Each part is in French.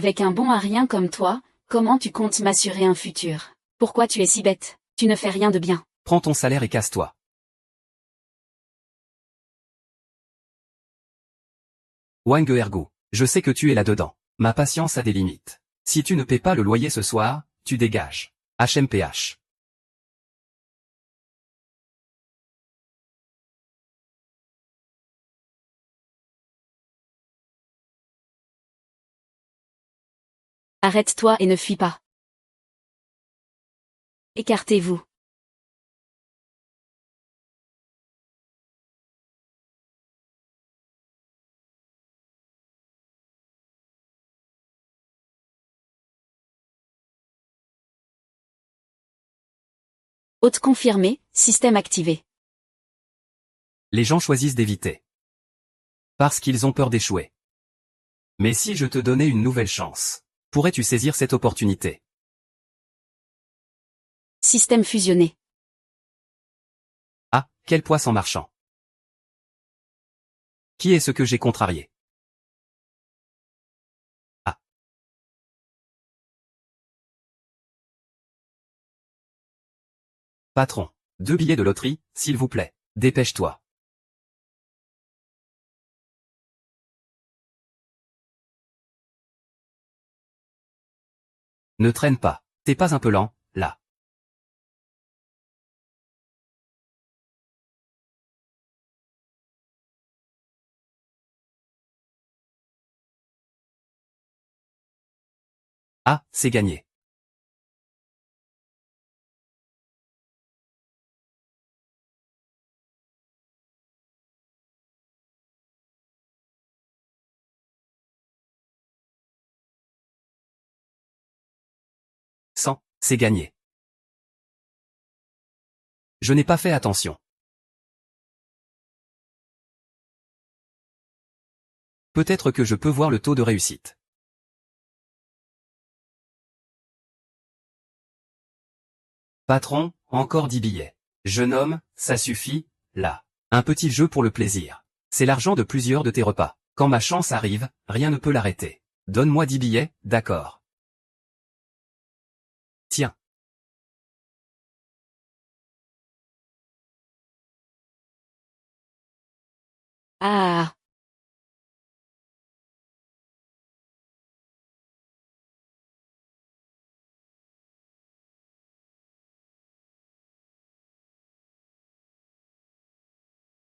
Avec un bon à rien comme toi, comment tu comptes m'assurer un futur? Pourquoi tu es si bête? Tu ne fais rien de bien. Prends ton salaire et casse-toi. Wang Ergo, je sais que tu es là-dedans. Ma patience a des limites. Si tu ne paies pas le loyer ce soir, tu dégages. HMPH. Arrête-toi et ne fuis pas. Écartez-vous. Hôte confirmé, système activé. Les gens choisissent d'éviter. Parce qu'ils ont peur d'échouer. Mais si je te donnais une nouvelle chance, pourrais-tu saisir cette opportunité? Système fusionné. Ah, quel poisson marchand. Qui est ce que j'ai contrarié? Ah. Patron. 2 billets de loterie, s'il vous plaît. Dépêche-toi. Ne traîne pas. T'es pas un peu lent, là. Ah, c'est gagné. C'est gagné. Je n'ai pas fait attention. Peut-être que je peux voir le taux de réussite. Patron, encore 10 billets. Jeune homme, ça suffit, là. Un petit jeu pour le plaisir. C'est l'argent de plusieurs de tes repas. Quand ma chance arrive, rien ne peut l'arrêter. Donne-moi 10 billets, d'accord. Tiens. Ah.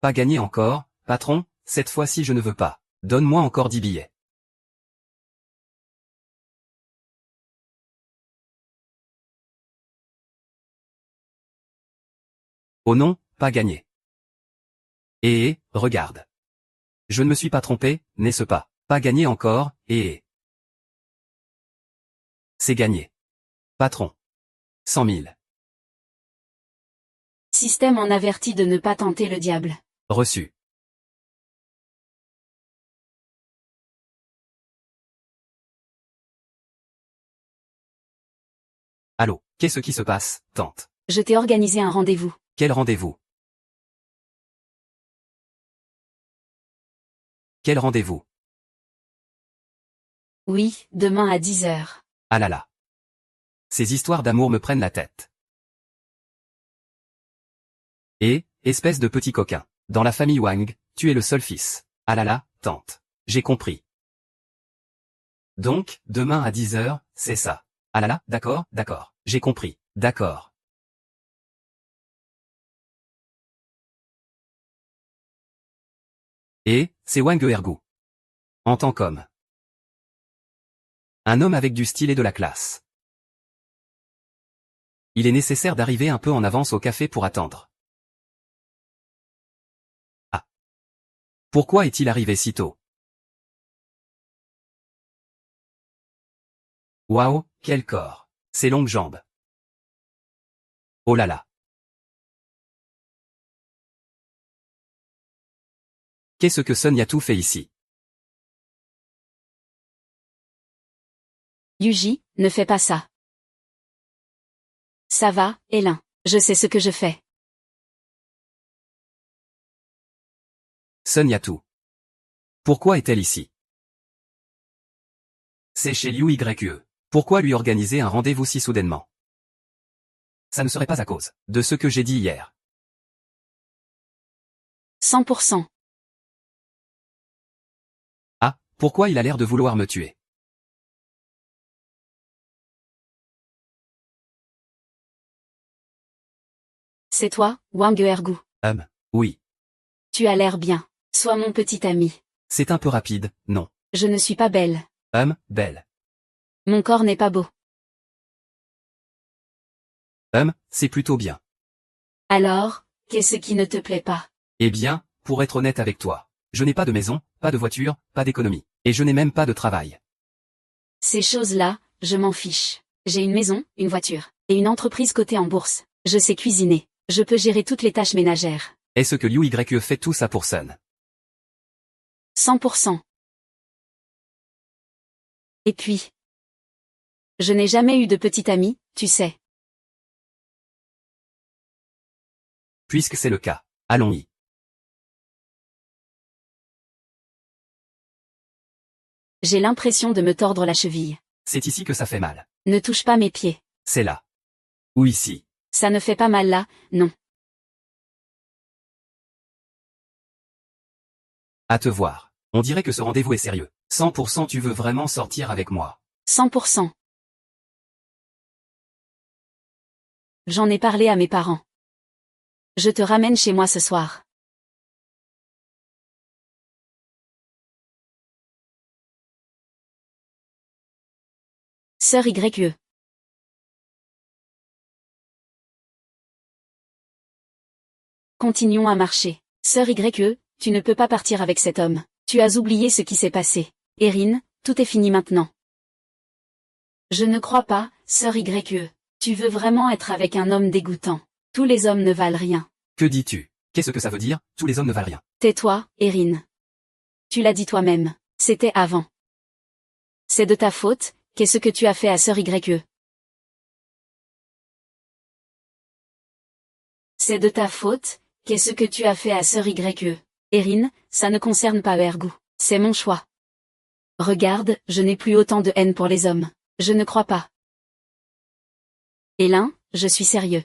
Pas gagné encore, patron, cette fois-ci je ne veux pas. Donne-moi encore 10 billets. Oh non, pas gagné. Regarde. Je ne me suis pas trompé, n'est-ce pas? Pas gagné encore, C'est gagné. Patron. 100 000. Système en avertit de ne pas tenter le diable. Reçu. Allô, qu'est-ce qui se passe, tante? Je t'ai organisé un rendez-vous. Quel rendez-vous? Quel rendez-vous? Oui, demain à 10 heures. Ah là là. Ces histoires d'amour me prennent la tête. Espèce de petit coquin. Dans la famille Wang, tu es le seul fils. Ah là là, tante. J'ai compris. Donc, demain à 10 heures, c'est ça. Ah là là, d'accord, d'accord. J'ai compris. D'accord. C'est Wang Ergu. En tant qu'homme. Un homme avec du style et de la classe. Il est nécessaire d'arriver un peu en avance au café pour attendre. Ah. Pourquoi est-il arrivé si tôt? Waouh, quel corps. Ses longues jambes. Oh là là. Qu'est-ce que Sun Yatu fait ici? Yuji, ne fais pas ça. Ça va, Hélène. Je sais ce que je fais. Sun Yatu. Pourquoi est-elle ici? C'est chez Liu YE. Pourquoi lui organiser un rendez-vous si soudainement? Ça ne serait pas à cause de ce que j'ai dit hier. 100%. Ah, pourquoi il a l'air de vouloir me tuer? C'est toi, Wang Ergu. Oui. Tu as l'air bien. Sois mon petit ami. C'est un peu rapide, non? Je ne suis pas belle. Belle. Mon corps n'est pas beau. C'est plutôt bien. Alors, qu'est-ce qui ne te plaît pas? Eh bien, pour être honnête avec toi, je n'ai pas de maison, pas de voiture, pas d'économie. Et je n'ai même pas de travail. Ces choses-là, je m'en fiche. J'ai une maison, une voiture, et une entreprise cotée en bourse. Je sais cuisiner. Je peux gérer toutes les tâches ménagères. Est-ce que Liu YE fait tout ça pour Sun? 100%. Et puis, je n'ai jamais eu de petit ami, tu sais. Puisque c'est le cas, allons-y. J'ai l'impression de me tordre la cheville. C'est ici que ça fait mal. Ne touche pas mes pieds. C'est là. Ou ici. Ça ne fait pas mal là, non. À te voir. On dirait que ce rendez-vous est sérieux. 100% tu veux vraiment sortir avec moi. 100%. J'en ai parlé à mes parents. Je te ramène chez moi ce soir. Sœur YE. Continuons à marcher. Sœur YE, tu ne peux pas partir avec cet homme. Tu as oublié ce qui s'est passé. Erin, tout est fini maintenant. Je ne crois pas, sœur YE. Tu veux vraiment être avec un homme dégoûtant. Tous les hommes ne valent rien. Que dis-tu? Qu'est-ce que ça veut dire? Tous les hommes ne valent rien. Tais-toi, Erin. Tu l'as dit toi-même. C'était avant. C'est de ta faute, qu'est-ce que tu as fait à sœur YE? C'est de ta faute, qu'est-ce que tu as fait à sœur YE? Erin, ça ne concerne pas Ergu. C'est mon choix. Regarde, je n'ai plus autant de haine pour les hommes. Je ne crois pas. Elin, je suis sérieux.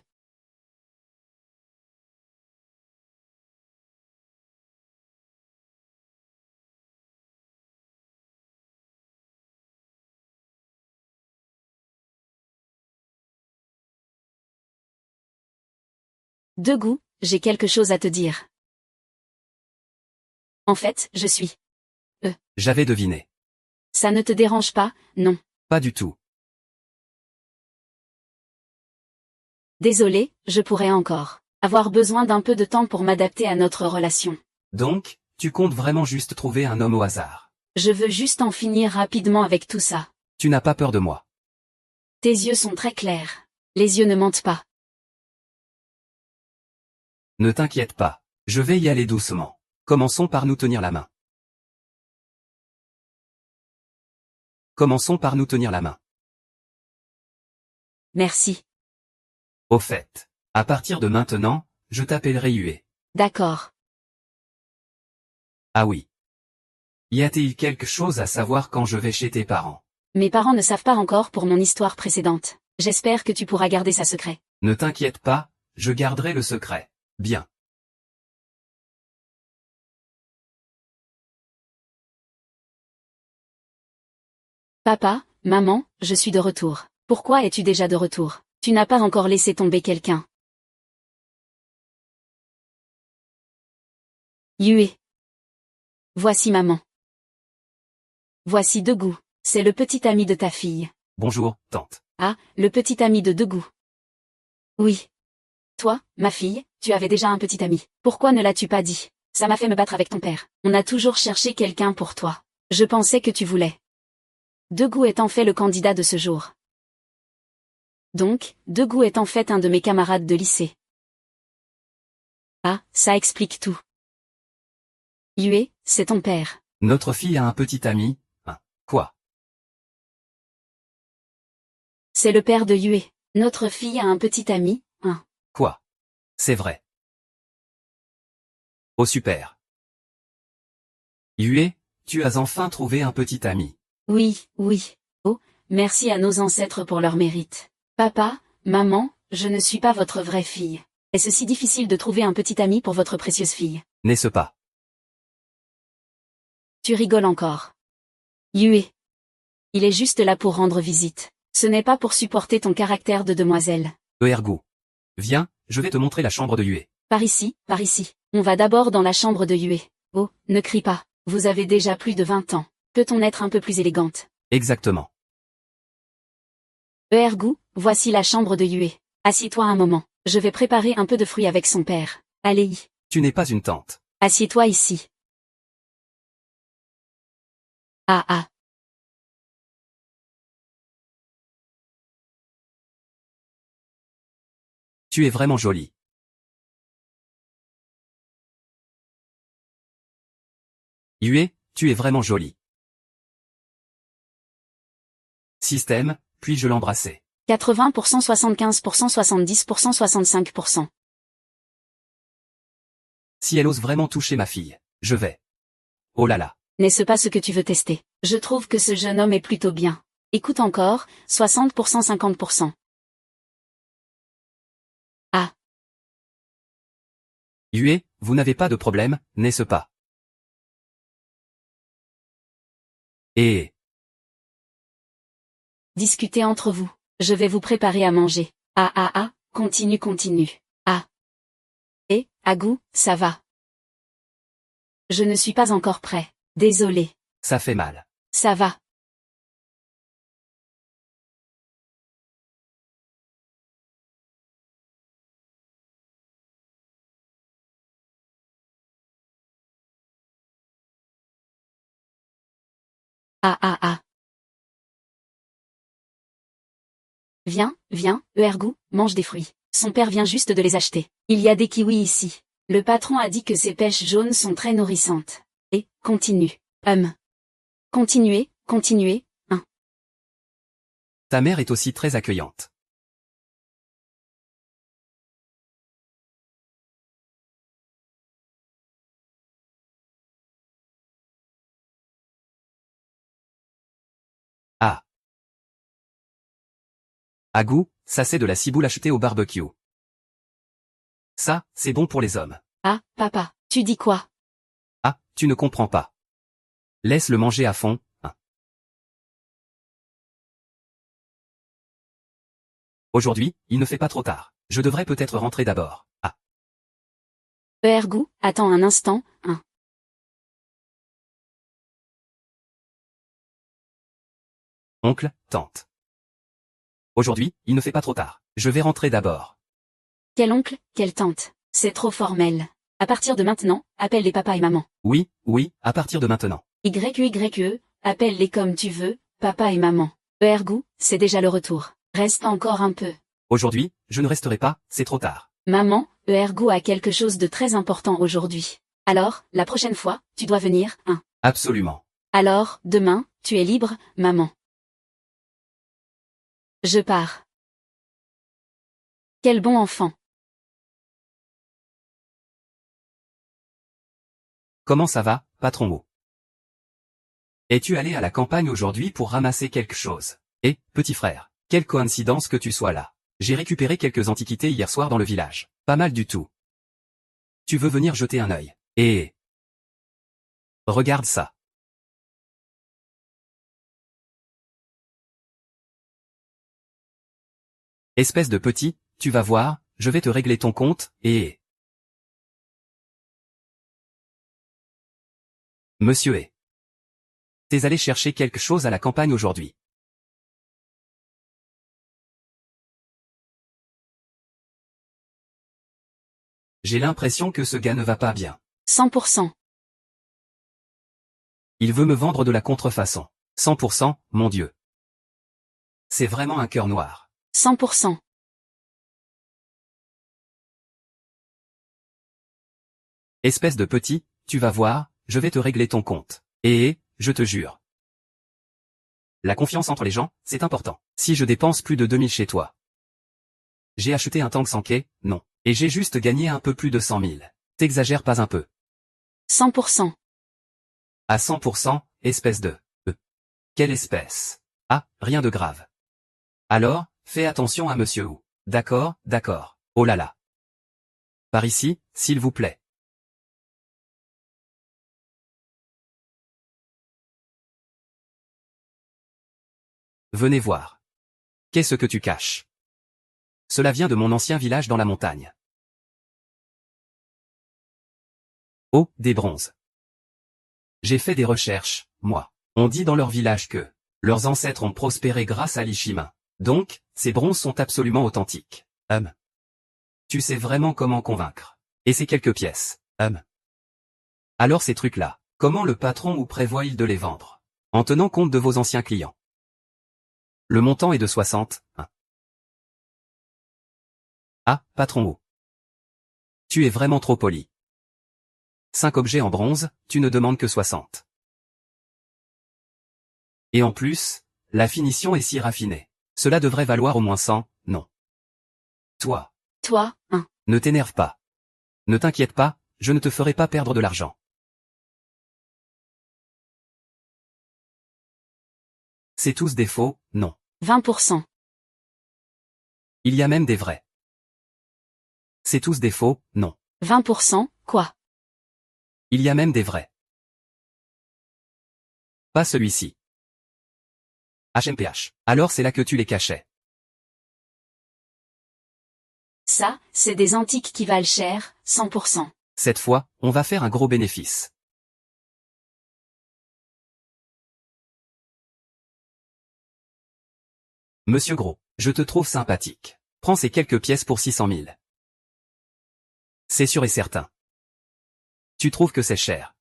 Degu, j'ai quelque chose à te dire. En fait, je suis. J'avais deviné. Ça ne te dérange pas, non? Pas du tout. Désolé, je pourrais encore avoir besoin d'un peu de temps pour m'adapter à notre relation. Donc, tu comptes vraiment juste trouver un homme au hasard. Je veux juste en finir rapidement avec tout ça. Tu n'as pas peur de moi. Tes yeux sont très clairs. Les yeux ne mentent pas. Ne t'inquiète pas. Je vais y aller doucement. Commençons par nous tenir la main. Commençons par nous tenir la main. Merci. Au fait, à partir de maintenant, je t'appellerai Yue. D'accord. Ah oui. Y a-t-il quelque chose à savoir quand je vais chez tes parents? Mes parents ne savent pas encore pour mon histoire précédente. J'espère que tu pourras garder ça secret. Ne t'inquiète pas, je garderai le secret. Bien. Papa, maman, je suis de retour. Pourquoi es-tu déjà de retour? Tu n'as pas encore laissé tomber quelqu'un. Yue. Voici maman. Voici Degu. C'est le petit ami de ta fille. Bonjour, tante. Ah, le petit ami de Degu. Oui. Toi, ma fille, tu avais déjà un petit ami. Pourquoi ne l'as-tu pas dit? Ça m'a fait me battre avec ton père. On a toujours cherché quelqu'un pour toi. Je pensais que tu voulais. Degu est en fait le candidat de ce jour. Donc, Degu est en fait un de mes camarades de lycée. Ah, ça explique tout. Yue, c'est ton père. Notre fille a un petit ami. Quoi? C'est le père de Yue. Notre fille a un petit ami, Quoi? C'est vrai. Oh super. Yue, tu as enfin trouvé un petit ami. Oui, oui. Oh, merci à nos ancêtres pour leur mérite. Papa, maman, je ne suis pas votre vraie fille. Est-ce si difficile de trouver un petit ami pour votre précieuse fille? N'est-ce pas? Tu rigoles encore. Yue. Il est juste là pour rendre visite. Ce n'est pas pour supporter ton caractère de demoiselle. Ergo. Viens, je vais te montrer la chambre de Yue. Par ici, par ici. On va d'abord dans la chambre de Yue. Oh, ne crie pas. Vous avez déjà plus de 20 ans. Peut-on être un peu plus élégante? Exactement. Ergo, voici la chambre de Yue. Assieds-toi un moment. Je vais préparer un peu de fruits avec son père. Allez. Tu n'es pas une tante. Assieds-toi ici. Ah ah. Tu es vraiment jolie. Yue, tu es vraiment jolie. Système, puis-je l'embrasser? 80%, 75%, 70%, 65%. Si elle ose vraiment toucher ma fille, je vais. Oh là là. N'est-ce pas ce que tu veux tester? Je trouve que ce jeune homme est plutôt bien. Écoute encore, 60%, 50%. Ah. Yue, vous n'avez pas de problème, n'est-ce pas? Et... Discutez entre vous. Je vais vous préparer à manger. Ah ah ah, continue, continue. Ah. Et, Agou, ça va. Je ne suis pas encore prêt. Désolé. ça fait mal. Ça va. Ah ah ah. Viens, viens, Ergou, mange des fruits. Son père vient juste de les acheter. Il y a des kiwis ici. Le patron a dit que ces pêches jaunes sont très nourrissantes. Et, continue. Continuez, continuez, hein. Ta mère est aussi très accueillante. Ah. Agou, ça c'est de la ciboule achetée au barbecue. Ça, c'est bon pour les hommes. Ah, papa, tu dis quoi? Ah, tu ne comprends pas. Laisse-le manger à fond, hein. Aujourd'hui, il ne fait pas trop tard. Je devrais peut-être rentrer d'abord. Ah. Ergou, attends un instant, hein. Oncle, tante. Aujourd'hui, il ne fait pas trop tard. Je vais rentrer d'abord. Quel oncle, quelle tante. C'est trop formel. À partir de maintenant, appelle les papa et maman. Oui, oui, à partir de maintenant. YE, appelle-les comme tu veux, papa et maman. Ergou, c'est déjà le retour. Reste encore un peu. Aujourd'hui, je ne resterai pas, c'est trop tard. Maman, Ergou a quelque chose de très important aujourd'hui. Alors, la prochaine fois, tu dois venir, hein. Absolument. Alors, demain, tu es libre, maman. Je pars. Quel bon enfant. Comment ça va, patron Mo? Es-tu allé à la campagne aujourd'hui pour ramasser quelque chose? Eh, petit frère, quelle coïncidence que tu sois là. J'ai récupéré quelques antiquités hier soir dans le village. Pas mal du tout. Tu veux venir jeter un œil? Et... regarde ça. Espèce de petit, tu vas voir, je vais te régler ton compte, et... Monsieur est. T'es allé chercher quelque chose à la campagne aujourd'hui. J'ai l'impression que ce gars ne va pas bien. 100%. Il veut me vendre de la contrefaçon. 100%, mon Dieu. C'est vraiment un cœur noir. 100%. Espèce de petit, tu vas voir, je vais te régler ton compte. Et, je te jure. La confiance entre les gens, c'est important. Si je dépense plus de 2000 chez toi. J'ai acheté un tank sans quai, non. Et j'ai juste gagné un peu plus de 100 000. T'exagères pas un peu. 100%. À 100%, espèce de... Quelle espèce? Ah, rien de grave. Alors, fais attention à monsieur Wu. D'accord, d'accord. Oh là là. Par ici, s'il vous plaît. Venez voir. Qu'est-ce que tu caches? Cela vient de mon ancien village dans la montagne. Oh, des bronzes. J'ai fait des recherches, moi. On dit dans leur village que leurs ancêtres ont prospéré grâce à l'Ishimin. Donc, ces bronzes sont absolument authentiques. Tu sais vraiment comment convaincre. Et ces quelques pièces. Alors ces trucs-là, comment le patron ou prévoit-il de les vendre? En tenant compte de vos anciens clients. Le montant est de 60. Ah, patron Wu. Tu es vraiment trop poli. 5 objets en bronze, tu ne demandes que 60. Et en plus, la finition est si raffinée. Cela devrait valoir au moins 100, non. Toi. Toi, Ne t'énerve pas. Ne t'inquiète pas, je ne te ferai pas perdre de l'argent. C'est tous des faux, non. 20%. Il y a même des vrais. C'est tous des faux, non. 20%, quoi? Il y a même des vrais. Pas celui-ci. HMPH. Alors c'est là que tu les cachais. Ça, c'est des antiques qui valent cher, 100%. Cette fois, on va faire un gros bénéfice. Monsieur Gros, je te trouve sympathique. Prends ces quelques pièces pour 600 000. C'est sûr et certain. Tu trouves que c'est cher.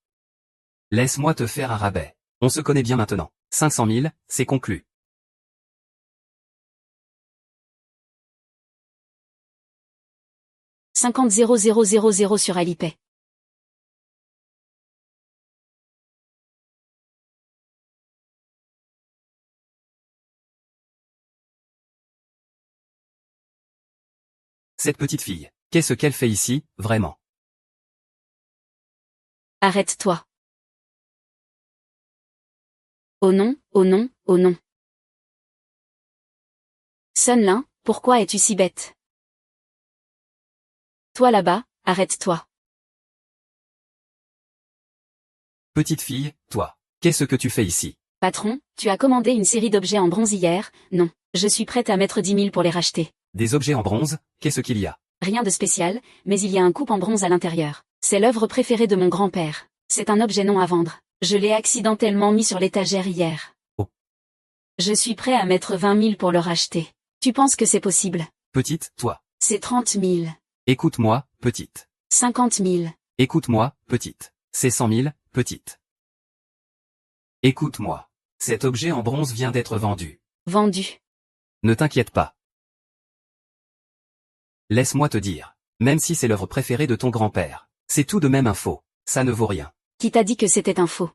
Laisse-moi te faire un rabais. On se connaît bien maintenant. 500 000, c'est conclu. « 50 000 sur Alipay. Cette petite fille, qu'est-ce qu'elle fait ici, vraiment? Arrête-toi. Oh non, oh non, oh non. Sun Lin, pourquoi es-tu si bête? Toi là-bas, arrête-toi. Petite fille, toi, qu'est-ce que tu fais ici? Patron, tu as commandé une série d'objets en bronze hier, non. Je suis prête à mettre 10 000 pour les racheter. Des objets en bronze, qu'est-ce qu'il y a? Rien de spécial, mais il y a un coupe en bronze à l'intérieur. C'est l'œuvre préférée de mon grand-père. C'est un objet non à vendre. Je l'ai accidentellement mis sur l'étagère hier. Oh. Je suis prêt à mettre 20 000 pour le racheter. Tu penses que c'est possible? Petite, toi. C'est 30 000. Écoute-moi, petite. 50 000. Écoute-moi, petite. C'est 100 000, petite. Écoute-moi. Cet objet en bronze vient d'être vendu. Vendu. Ne t'inquiète pas. Laisse-moi te dire. Même si c'est l'œuvre préférée de ton grand-père, c'est tout de même un faux. Ça ne vaut rien. Qui t'a dit que c'était un faux?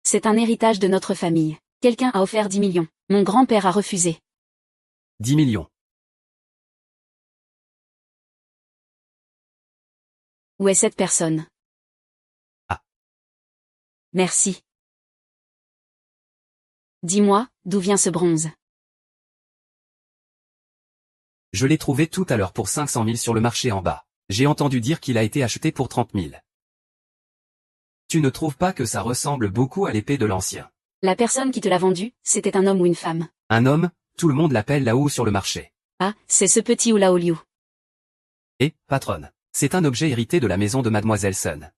C'est un héritage de notre famille. Quelqu'un a offert 10 millions. Mon grand-père a refusé. 10 millions. Où est cette personne? Ah. Merci. Dis-moi, d'où vient ce bronze? Je l'ai trouvé tout à l'heure pour 500 000 sur le marché en bas. J'ai entendu dire qu'il a été acheté pour 30 000. Tu ne trouves pas que ça ressemble beaucoup à l'épée de l'ancien? La personne qui te l'a vendu, c'était un homme ou une femme? Un homme, tout le monde l'appelle là-haut sur le marché. Ah, c'est ce petit Oula Liu. Et, patronne, c'est un objet hérité de la maison de Mademoiselle Sun.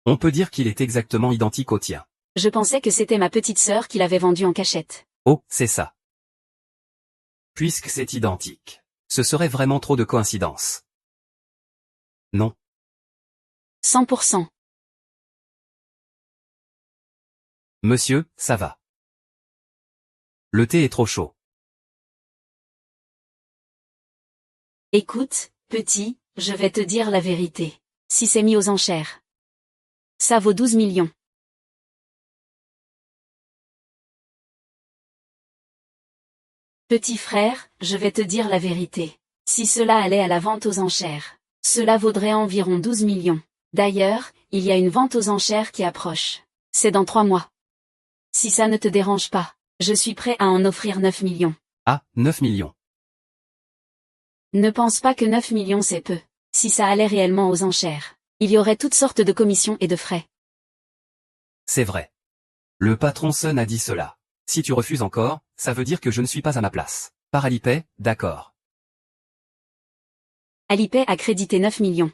On peut dire qu'il est exactement identique au tien. Je pensais que c'était ma petite sœur qui l'avait vendu en cachette. Oh, c'est ça. Puisque c'est identique. Ce serait vraiment trop de coïncidence. Non. 100%. Monsieur, ça va. Le thé est trop chaud. Écoute, petit, je vais te dire la vérité. Si c'est mis aux enchères. Ça vaut 12 millions. Petit frère, je vais te dire la vérité. Si cela allait à la vente aux enchères, cela vaudrait environ 12 millions. D'ailleurs, il y a une vente aux enchères qui approche. C'est dans 3 mois. Si ça ne te dérange pas, je suis prêt à en offrir 9 millions. Ah, 9 millions. Ne pense pas que 9 millions c'est peu. Si ça allait réellement aux enchères, il y aurait toutes sortes de commissions et de frais. C'est vrai. Le patron Sun a dit cela. Si tu refuses encore, ça veut dire que je ne suis pas à ma place. Par Alipay, d'accord. Alipay a crédité 9 millions.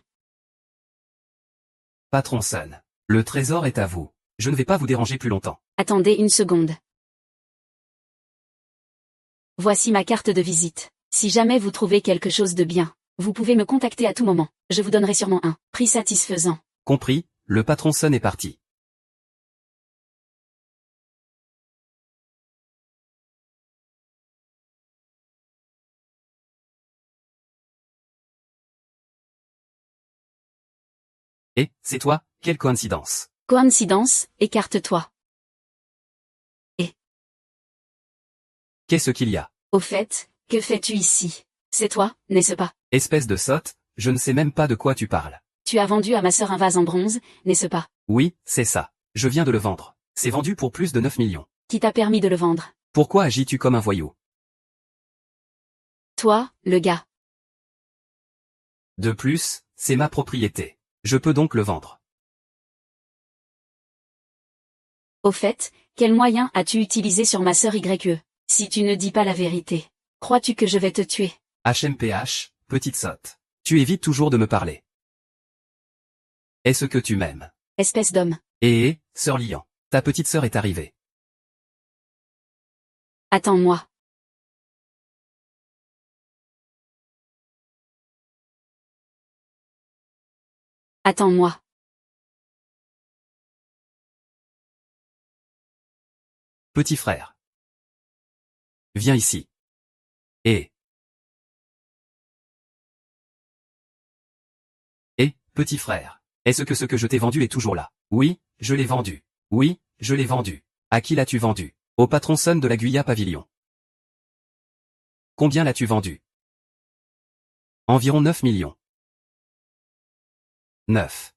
Patron Sun. Le trésor est à vous. Je ne vais pas vous déranger plus longtemps. Attendez une seconde. Voici ma carte de visite. Si jamais vous trouvez quelque chose de bien, vous pouvez me contacter à tout moment. Je vous donnerai sûrement un prix satisfaisant. Compris, le patron Sun est parti. Et, c'est toi, quelle coïncidence. Coïncidence, écarte-toi. Qu'est-ce qu'il y a? Au fait, que fais-tu ici? C'est toi, n'est-ce pas? Espèce de sotte, je ne sais même pas de quoi tu parles. Tu as vendu à ma sœur un vase en bronze, n'est-ce pas? Oui, c'est ça. Je viens de le vendre. C'est vendu pour plus de 9 millions. Qui t'a permis de le vendre? Pourquoi agis-tu comme un voyou? Toi, le gars. De plus, c'est ma propriété. Je peux donc le vendre. Au fait, quel moyen as-tu utilisé sur ma sœur YE? Si tu ne dis pas la vérité, crois-tu que je vais te tuer? HMPH, petite sotte. Tu évites toujours de me parler. Est-ce que tu m'aimes? Espèce d'homme. Sœur Lian, ta petite sœur est arrivée. Attends-moi. Attends-moi. Petit frère. Viens ici. Petit frère. Est-ce que ce que je t'ai vendu est toujours là? Oui, je l'ai vendu. Oui, je l'ai vendu. À qui l'as-tu vendu? Au patron Sun de la Guya Pavillon. Combien l'as-tu vendu? Environ 9 millions. 9.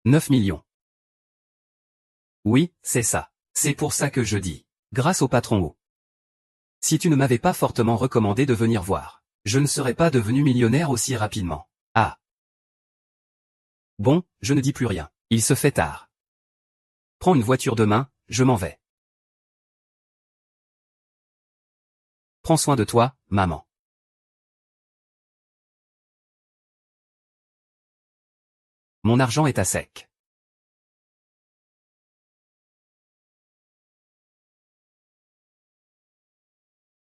9 millions. Oui, c'est ça. C'est pour ça que je dis. Grâce au patron O. Si tu ne m'avais pas fortement recommandé de venir voir, je ne serais pas devenu millionnaire aussi rapidement. Ah. Bon, je ne dis plus rien. Il se fait tard. Prends une voiture demain, je m'en vais. Prends soin de toi, maman. Mon argent est à sec.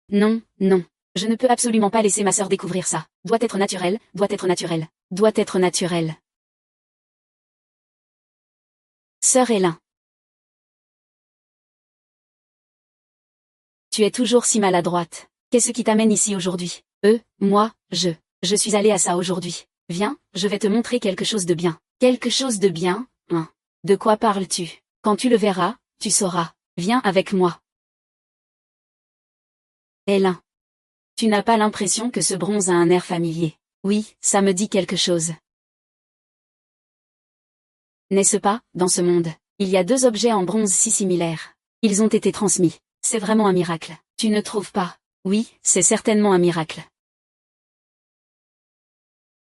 Non, non. Je ne peux absolument pas laisser ma sœur découvrir ça. Doit être naturel, doit être naturel, doit être naturel. Sœur Hélène. Tu es toujours si maladroite. Qu'est-ce qui t'amène ici aujourd'hui? Moi, je suis allée à ça aujourd'hui. Viens, je vais te montrer quelque chose de bien. Quelque chose de bien, hein. De quoi parles-tu? Quand tu le verras, tu sauras. Viens avec moi. Hélène. Tu n'as pas l'impression que ce bronze a un air familier? Oui, ça me dit quelque chose. N'est-ce pas, dans ce monde, il y a deux objets en bronze si similaires. Ils ont été transmis. C'est vraiment un miracle. Tu ne trouves pas? Oui, c'est certainement un miracle.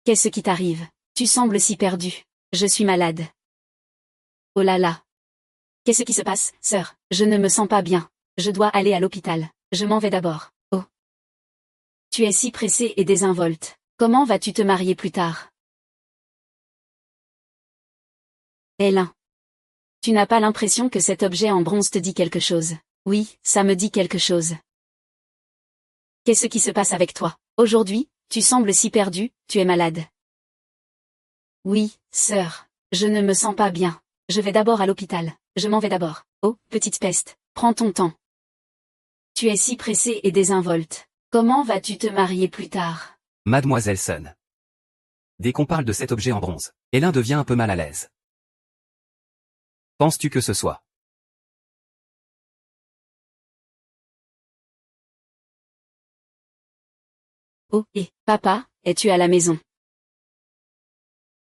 Qu'est-ce qui t'arrive? Tu sembles si perdu. Je suis malade. Oh là là. Qu'est-ce qui se passe, sœur? Je ne me sens pas bien. Je dois aller à l'hôpital. Je m'en vais d'abord. Oh. Tu es si pressé et désinvolte. Comment vas-tu te marier plus tard? Hélène. Tu n'as pas l'impression que cet objet en bronze te dit quelque chose? Oui, ça me dit quelque chose. Qu'est-ce qui se passe avec toi? Aujourd'hui, tu sembles si perdu, tu es malade. Oui, sœur. Je ne me sens pas bien. Je vais d'abord à l'hôpital. Je m'en vais d'abord. Oh, petite peste, prends ton temps. Tu es si pressé et désinvolte. Comment vas-tu te marier plus tard? Mademoiselle Sun. Dès qu'on parle de cet objet en bronze, Hélène devient un peu mal à l'aise. Penses-tu que ce soit? Oh, papa, es-tu à la maison?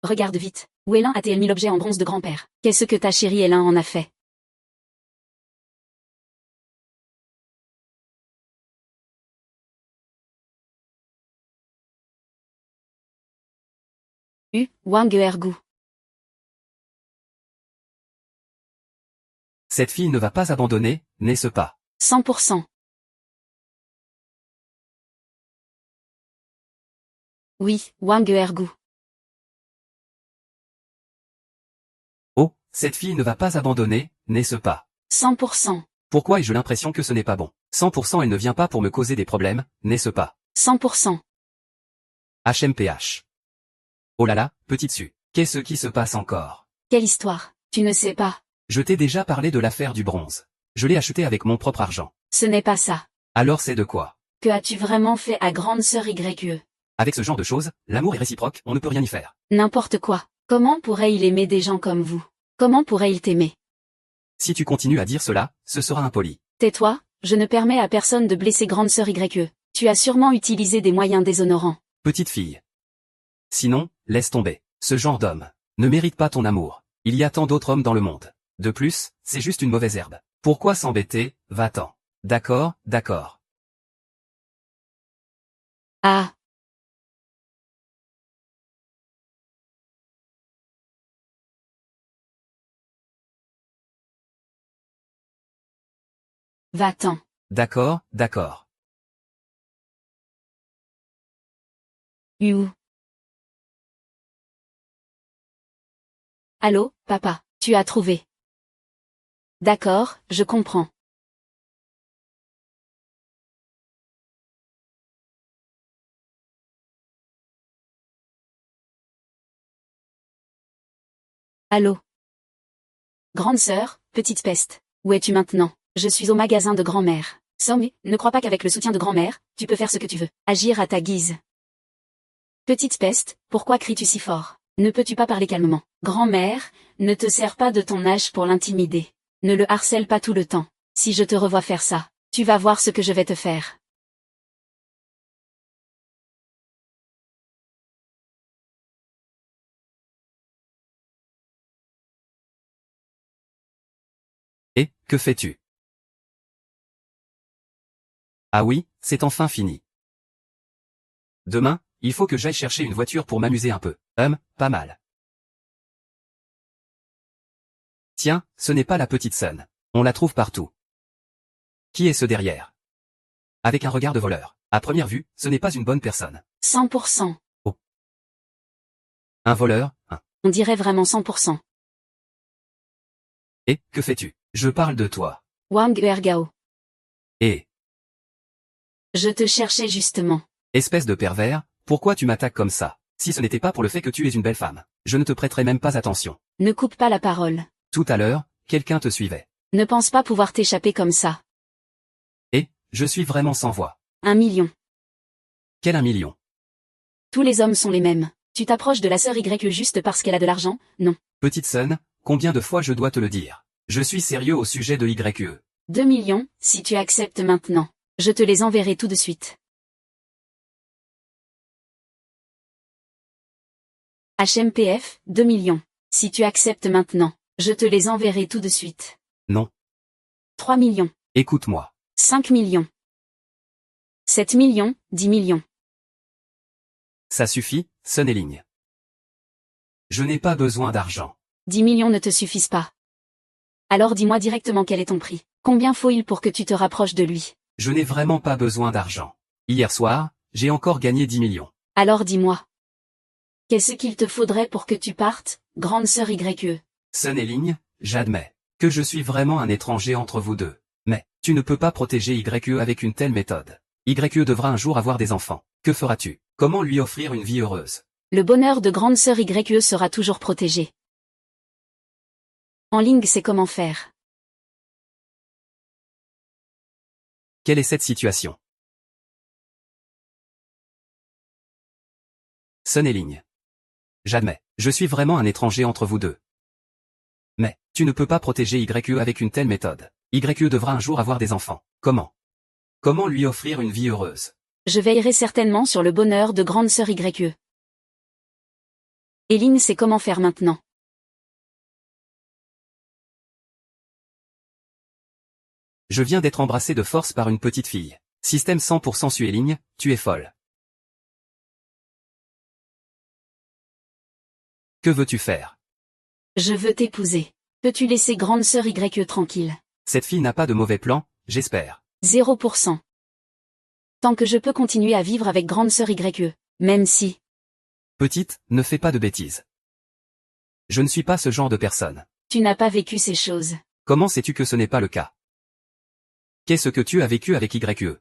Regarde vite. Où Hélène a-t-elle mis l'objet en bronze de grand-père? Qu'est-ce que ta chérie Hélène en a fait? Wang Ergu. Cette fille ne va pas abandonner, n'est-ce pas? 100%. Oui, Wang Ergu. Oh, cette fille ne va pas abandonner, n'est-ce pas? 100%. Pourquoi ai-je l'impression que ce n'est pas bon? 100% elle ne vient pas pour me causer des problèmes, n'est-ce pas? 100%. HMPH. Oh là là, petite Su. Qu'est-ce qui se passe encore? Quelle histoire? Tu ne sais pas. Je t'ai déjà parlé de l'affaire du bronze. Je l'ai acheté avec mon propre argent. Ce n'est pas ça. Alors c'est de quoi? Que as-tu vraiment fait à grande sœur YE? Avec ce genre de choses, l'amour est réciproque, on ne peut rien y faire. N'importe quoi. Comment pourrait-il aimer des gens comme vous? Comment pourrait-il t'aimer? Si tu continues à dire cela, ce sera impoli. Tais-toi, je ne permets à personne de blesser grande sœur YE. Tu as sûrement utilisé des moyens déshonorants. Petite fille. Sinon, laisse tomber. Ce genre d'homme ne mérite pas ton amour. Il y a tant d'autres hommes dans le monde. De plus, c'est juste une mauvaise herbe. Pourquoi s'embêter? Va-t'en. D'accord, d'accord. Ah. Va-t'en. D'accord, d'accord. You. Allô, papa, tu as trouvé. D'accord, je comprends. Allô. Grande sœur, petite peste. Où es-tu maintenant? Je suis au magasin de grand-mère. Somme, ne crois pas qu'avec le soutien de grand-mère, tu peux faire ce que tu veux. Agir à ta guise. Petite peste, pourquoi cries-tu si fort? Ne peux-tu pas parler calmement? Grand-mère, ne te sers pas de ton âge pour l'intimider. Ne le harcèle pas tout le temps. Si je te revois faire ça, tu vas voir ce que je vais te faire. Et, que fais-tu? Ah oui, c'est enfin fini. Demain, il faut que j'aille chercher une voiture pour m'amuser un peu. Pas mal. Tiens, ce n'est pas la petite Sun. On la trouve partout. Qui est ce derrière? Avec un regard de voleur. À première vue, ce n'est pas une bonne personne. 100%. Oh. Un voleur, hein. On dirait vraiment 100%. Et, que fais-tu? Je parle de toi. Wang Ergao. Et, Je te cherchais justement. espèce de pervers, pourquoi tu m'attaques comme ça? Si ce n'était pas pour le fait que tu es une belle femme, je ne te prêterais même pas attention. Ne coupe pas la parole. Tout à l'heure, quelqu'un te suivait. Ne pense pas pouvoir t'échapper comme ça. Et, je suis vraiment sans voix. 1 million. Quel 1 million? Tous les hommes sont les mêmes. Tu t'approches de la sœur YE juste parce qu'elle a de l'argent? Non. Petite Sun, combien de fois je dois te le dire? Je suis sérieux au sujet de YE. 2 millions, si tu acceptes maintenant. Je te les enverrai tout de suite. HMPF, 2 millions. Si tu acceptes maintenant, je te les enverrai tout de suite. Non. 3 millions. Écoute-moi. 5 millions. 7 millions, 10 millions. Ça suffit, Sun et ligne. Je n'ai pas besoin d'argent. 10 millions ne te suffisent pas. Alors dis-moi directement quel est ton prix. Combien faut-il pour que tu te rapproches de lui? Je n'ai vraiment pas besoin d'argent. Hier soir, j'ai encore gagné 10 millions. Alors dis-moi. Qu'est-ce qu'il te faudrait pour que tu partes, grande sœur YE? Sun et ligne, j'admets que je suis vraiment un étranger entre vous deux. Mais, tu ne peux pas protéger YE avec une telle méthode. YE devra un jour avoir des enfants. Que feras-tu? Comment lui offrir une vie heureuse? Le bonheur de grande sœur YE sera toujours protégé. En ligne, c'est comment faire. Quelle est cette situation? Sun et ligne. J'admets, je suis vraiment un étranger entre vous deux. Mais, tu ne peux pas protéger YE avec une telle méthode. YE devra un jour avoir des enfants. Comment? Comment lui offrir une vie heureuse? Je veillerai certainement sur le bonheur de grande sœur YE. Eline sait comment faire maintenant. Je viens d'être embrassé de force par une petite fille. Système 100% Suéligne, tu es folle. Que veux-tu faire? Je veux t'épouser. Peux-tu laisser grande sœur YE tranquille? Cette fille n'a pas de mauvais plan, j'espère. 0%. Tant que je peux continuer à vivre avec grande sœur YE, même si... Petite, ne fais pas de bêtises. Je ne suis pas ce genre de personne. Tu n'as pas vécu ces choses. Comment sais-tu que ce n'est pas le cas? Qu'est-ce que tu as vécu avec YE?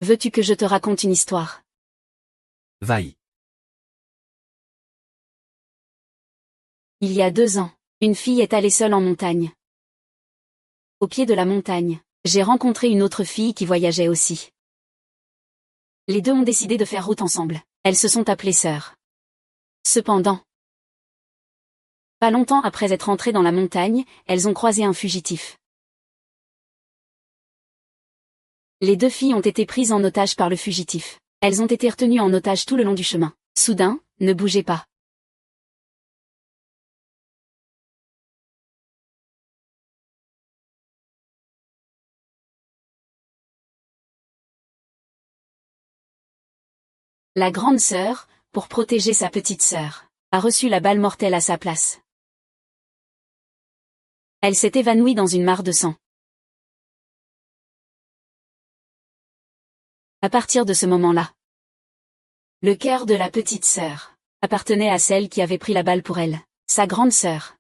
Veux-tu que je te raconte une histoire? Vaille. Il y a 2 ans, une fille est allée seule en montagne. Au pied de la montagne, j'ai rencontré une autre fille qui voyageait aussi. Les deux ont décidé de faire route ensemble. Elles se sont appelées sœurs. Cependant, pas longtemps après être entrées dans la montagne, elles ont croisé un fugitif. Les 2 filles ont été prises en otage par le fugitif. Elles ont été retenues en otage tout le long du chemin. Soudain, ne bougez pas. La grande sœur, pour protéger sa petite sœur, a reçu la balle mortelle à sa place. Elle s'est évanouie dans une mare de sang. À partir de ce moment-là, le cœur de la petite sœur appartenait à celle qui avait pris la balle pour elle, sa grande sœur.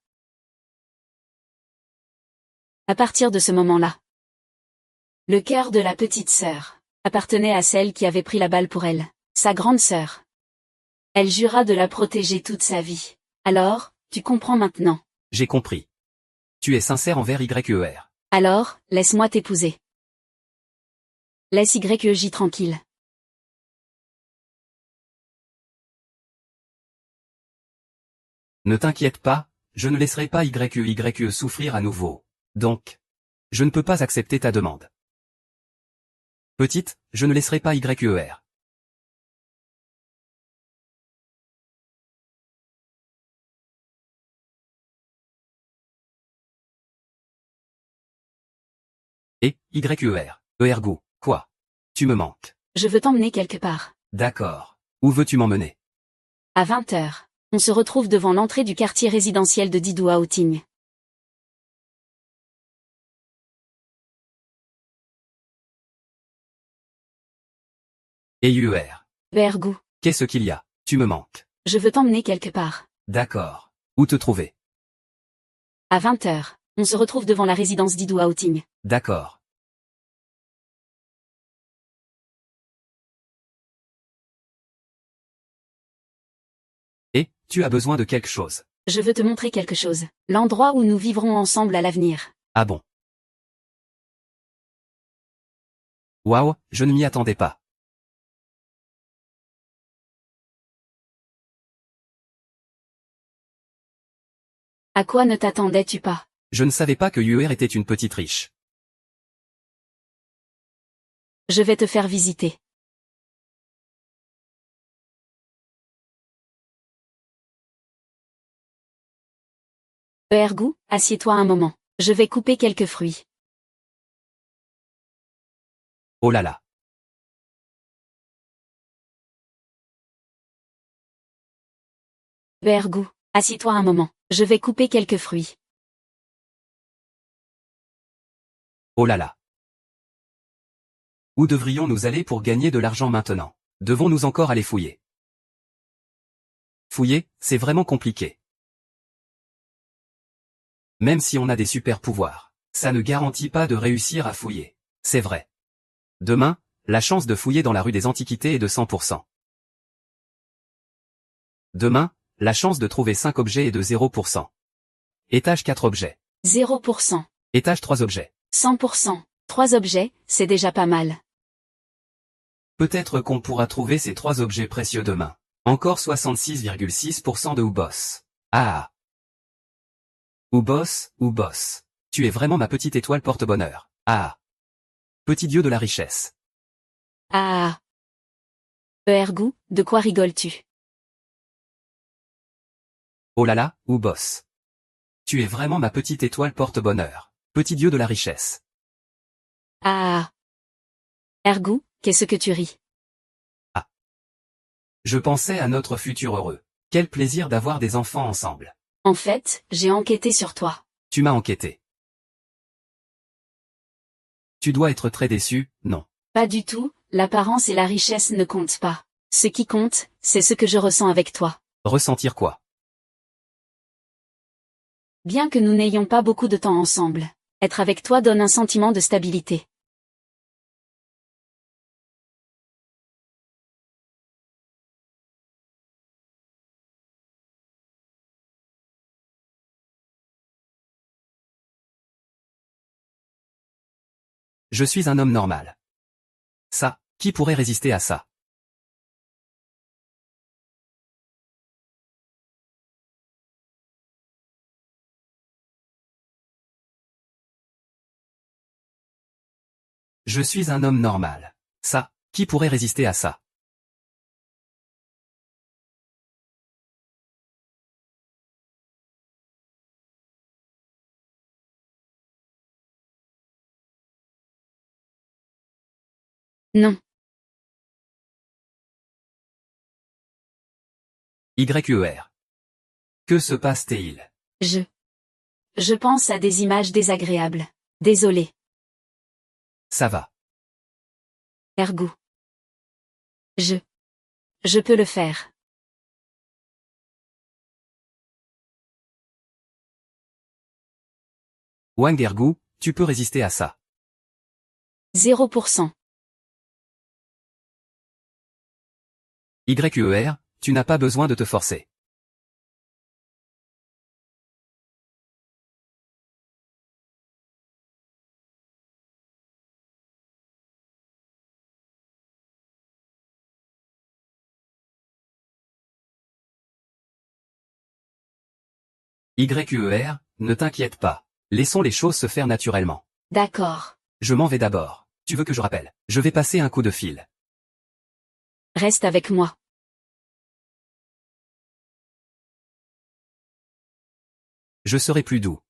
À partir de ce moment-là, le cœur de la petite sœur appartenait à celle qui avait pris la balle pour elle, sa grande sœur. Elle jura de la protéger toute sa vie. Alors, tu comprends maintenant. J'ai compris. Tu es sincère envers YER. Alors, laisse-moi t'épouser. Laisse YEJ tranquille. Ne t'inquiète pas, je ne laisserai pas YE souffrir à nouveau. Donc, je ne peux pas accepter ta demande. Petite, je ne laisserai pas YER. Et, YER. Ergo, quoi? Tu me manques. Je veux t'emmener quelque part. D'accord. Où veux-tu m'emmener? À 20h, on se retrouve devant l'entrée du quartier résidentiel de Didou à Outing. Et UR. Ergo, Qu'est-ce qu'il y a? Tu me manques. je veux t'emmener quelque part. D'accord. Où te trouver? À 20h, on se retrouve devant la résidence Didou à Outing. D'accord. Et, tu as besoin de quelque chose. Je veux te montrer quelque chose. L'endroit où nous vivrons ensemble à l'avenir. Ah bon? Waouh, je ne m'y attendais pas. À quoi ne t'attendais-tu pas? Je ne savais pas que UR était une petite riche. Je vais te faire visiter. Ergo, assieds-toi un moment. Je vais couper quelques fruits. Oh là là. Ergo, assieds-toi un moment. Je vais couper quelques fruits. Oh là là. Où devrions-nous aller pour gagner de l'argent maintenant? Devons-nous encore aller fouiller? Fouiller, c'est vraiment compliqué. Même si on a des super pouvoirs, ça ne garantit pas de réussir à fouiller. C'est vrai. Demain, la chance de fouiller dans la rue des Antiquités est de 100%. Demain, la chance de trouver 5 objets est de 0%. Étage 4 objets. 0%. Étage 3 objets. 100%. 3 objets, c'est déjà pas mal. Peut-être qu'on pourra trouver ces 3 objets précieux demain. Encore 66,6% de Oubos. Ah. Oubos. Tu es vraiment ma petite étoile porte-bonheur. Ah. Petit dieu de la richesse. Ah. Ergo, de quoi rigoles-tu? Oh là là, Oubos. Tu es vraiment ma petite étoile porte-bonheur. Petit dieu de la richesse. Ah. Ergo, qu'est-ce que tu ris? Ah. Je pensais à notre futur heureux. Quel plaisir d'avoir des enfants ensemble. En fait, j'ai enquêté sur toi. Tu m'as enquêté. Tu dois être très déçu, non? Pas du tout, l'apparence et la richesse ne comptent pas. Ce qui compte, c'est ce que je ressens avec toi. Ressentir quoi? Bien que nous n'ayons pas beaucoup de temps ensemble, être avec toi donne un sentiment de stabilité. Je suis un homme normal. Ça, qui pourrait résister à ça? Je suis un homme normal. Ça, qui pourrait résister à ça? Non. YER. Que se passe-t-il? Je pense à des images désagréables. Désolé. Ça va. Ergo. Je peux le faire. Wangergu, tu peux résister à ça. 0%. YER, tu n'as pas besoin de te forcer. YER, ne t'inquiète pas. Laissons les choses se faire naturellement. D'accord. Je m'en vais d'abord. Tu veux que je rappelle? Je vais passer un coup de fil. Reste avec moi. Je serai plus doux.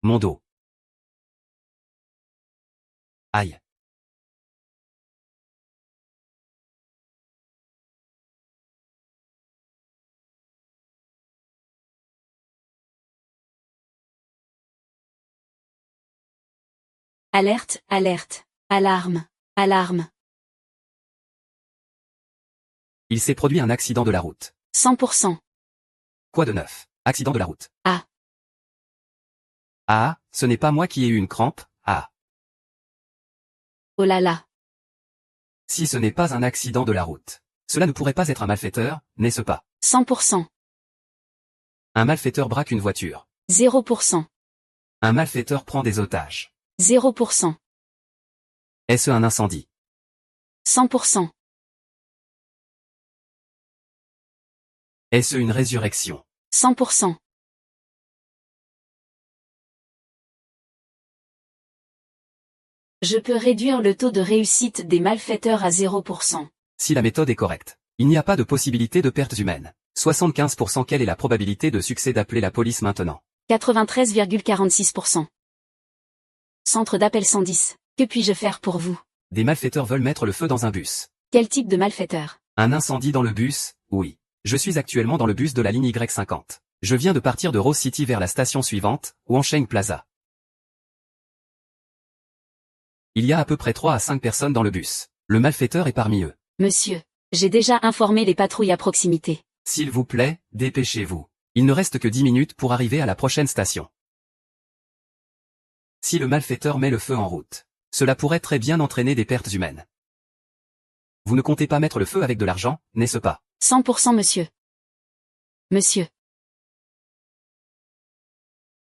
Mon dos. Aïe. Alerte, alerte. Alarme. Alarme. Il s'est produit un accident de la route. 100%. Quoi de neuf? Accident de la route. Ah. Ah, ce n'est pas moi qui ai eu une crampe, ah. Oh là là. Si ce n'est pas un accident de la route. Cela ne pourrait pas être un malfaiteur, n'est-ce pas? 100%. Un malfaiteur braque une voiture. 0%. Un malfaiteur prend des otages. 0%. Est-ce un incendie? 100%. Est-ce une résurrection? 100%. Je peux réduire le taux de réussite des malfaiteurs à 0%. Si la méthode est correcte, il n'y a pas de possibilité de pertes humaines. 75%. Quelle est la probabilité de succès d'appeler la police maintenant? 93,46%. Centre d'appel 110. Que puis-je faire pour vous? Des malfaiteurs veulent mettre le feu dans un bus. Quel type de malfaiteur? Un incendie dans le bus? Oui. Je suis actuellement dans le bus de la ligne Y50. Je viens de partir de Rose City vers la station suivante, Wansheng Plaza. Il y a à peu près 3 à 5 personnes dans le bus. Le malfaiteur est parmi eux. Monsieur, J'ai déjà informé les patrouilles à proximité. S'il vous plaît, dépêchez-vous. Il ne reste que 10 minutes pour arriver à la prochaine station. Si le malfaiteur met le feu en route, cela pourrait très bien entraîner des pertes humaines. Vous ne comptez pas mettre le feu avec de l'argent, n'est-ce pas? 100% monsieur. Monsieur.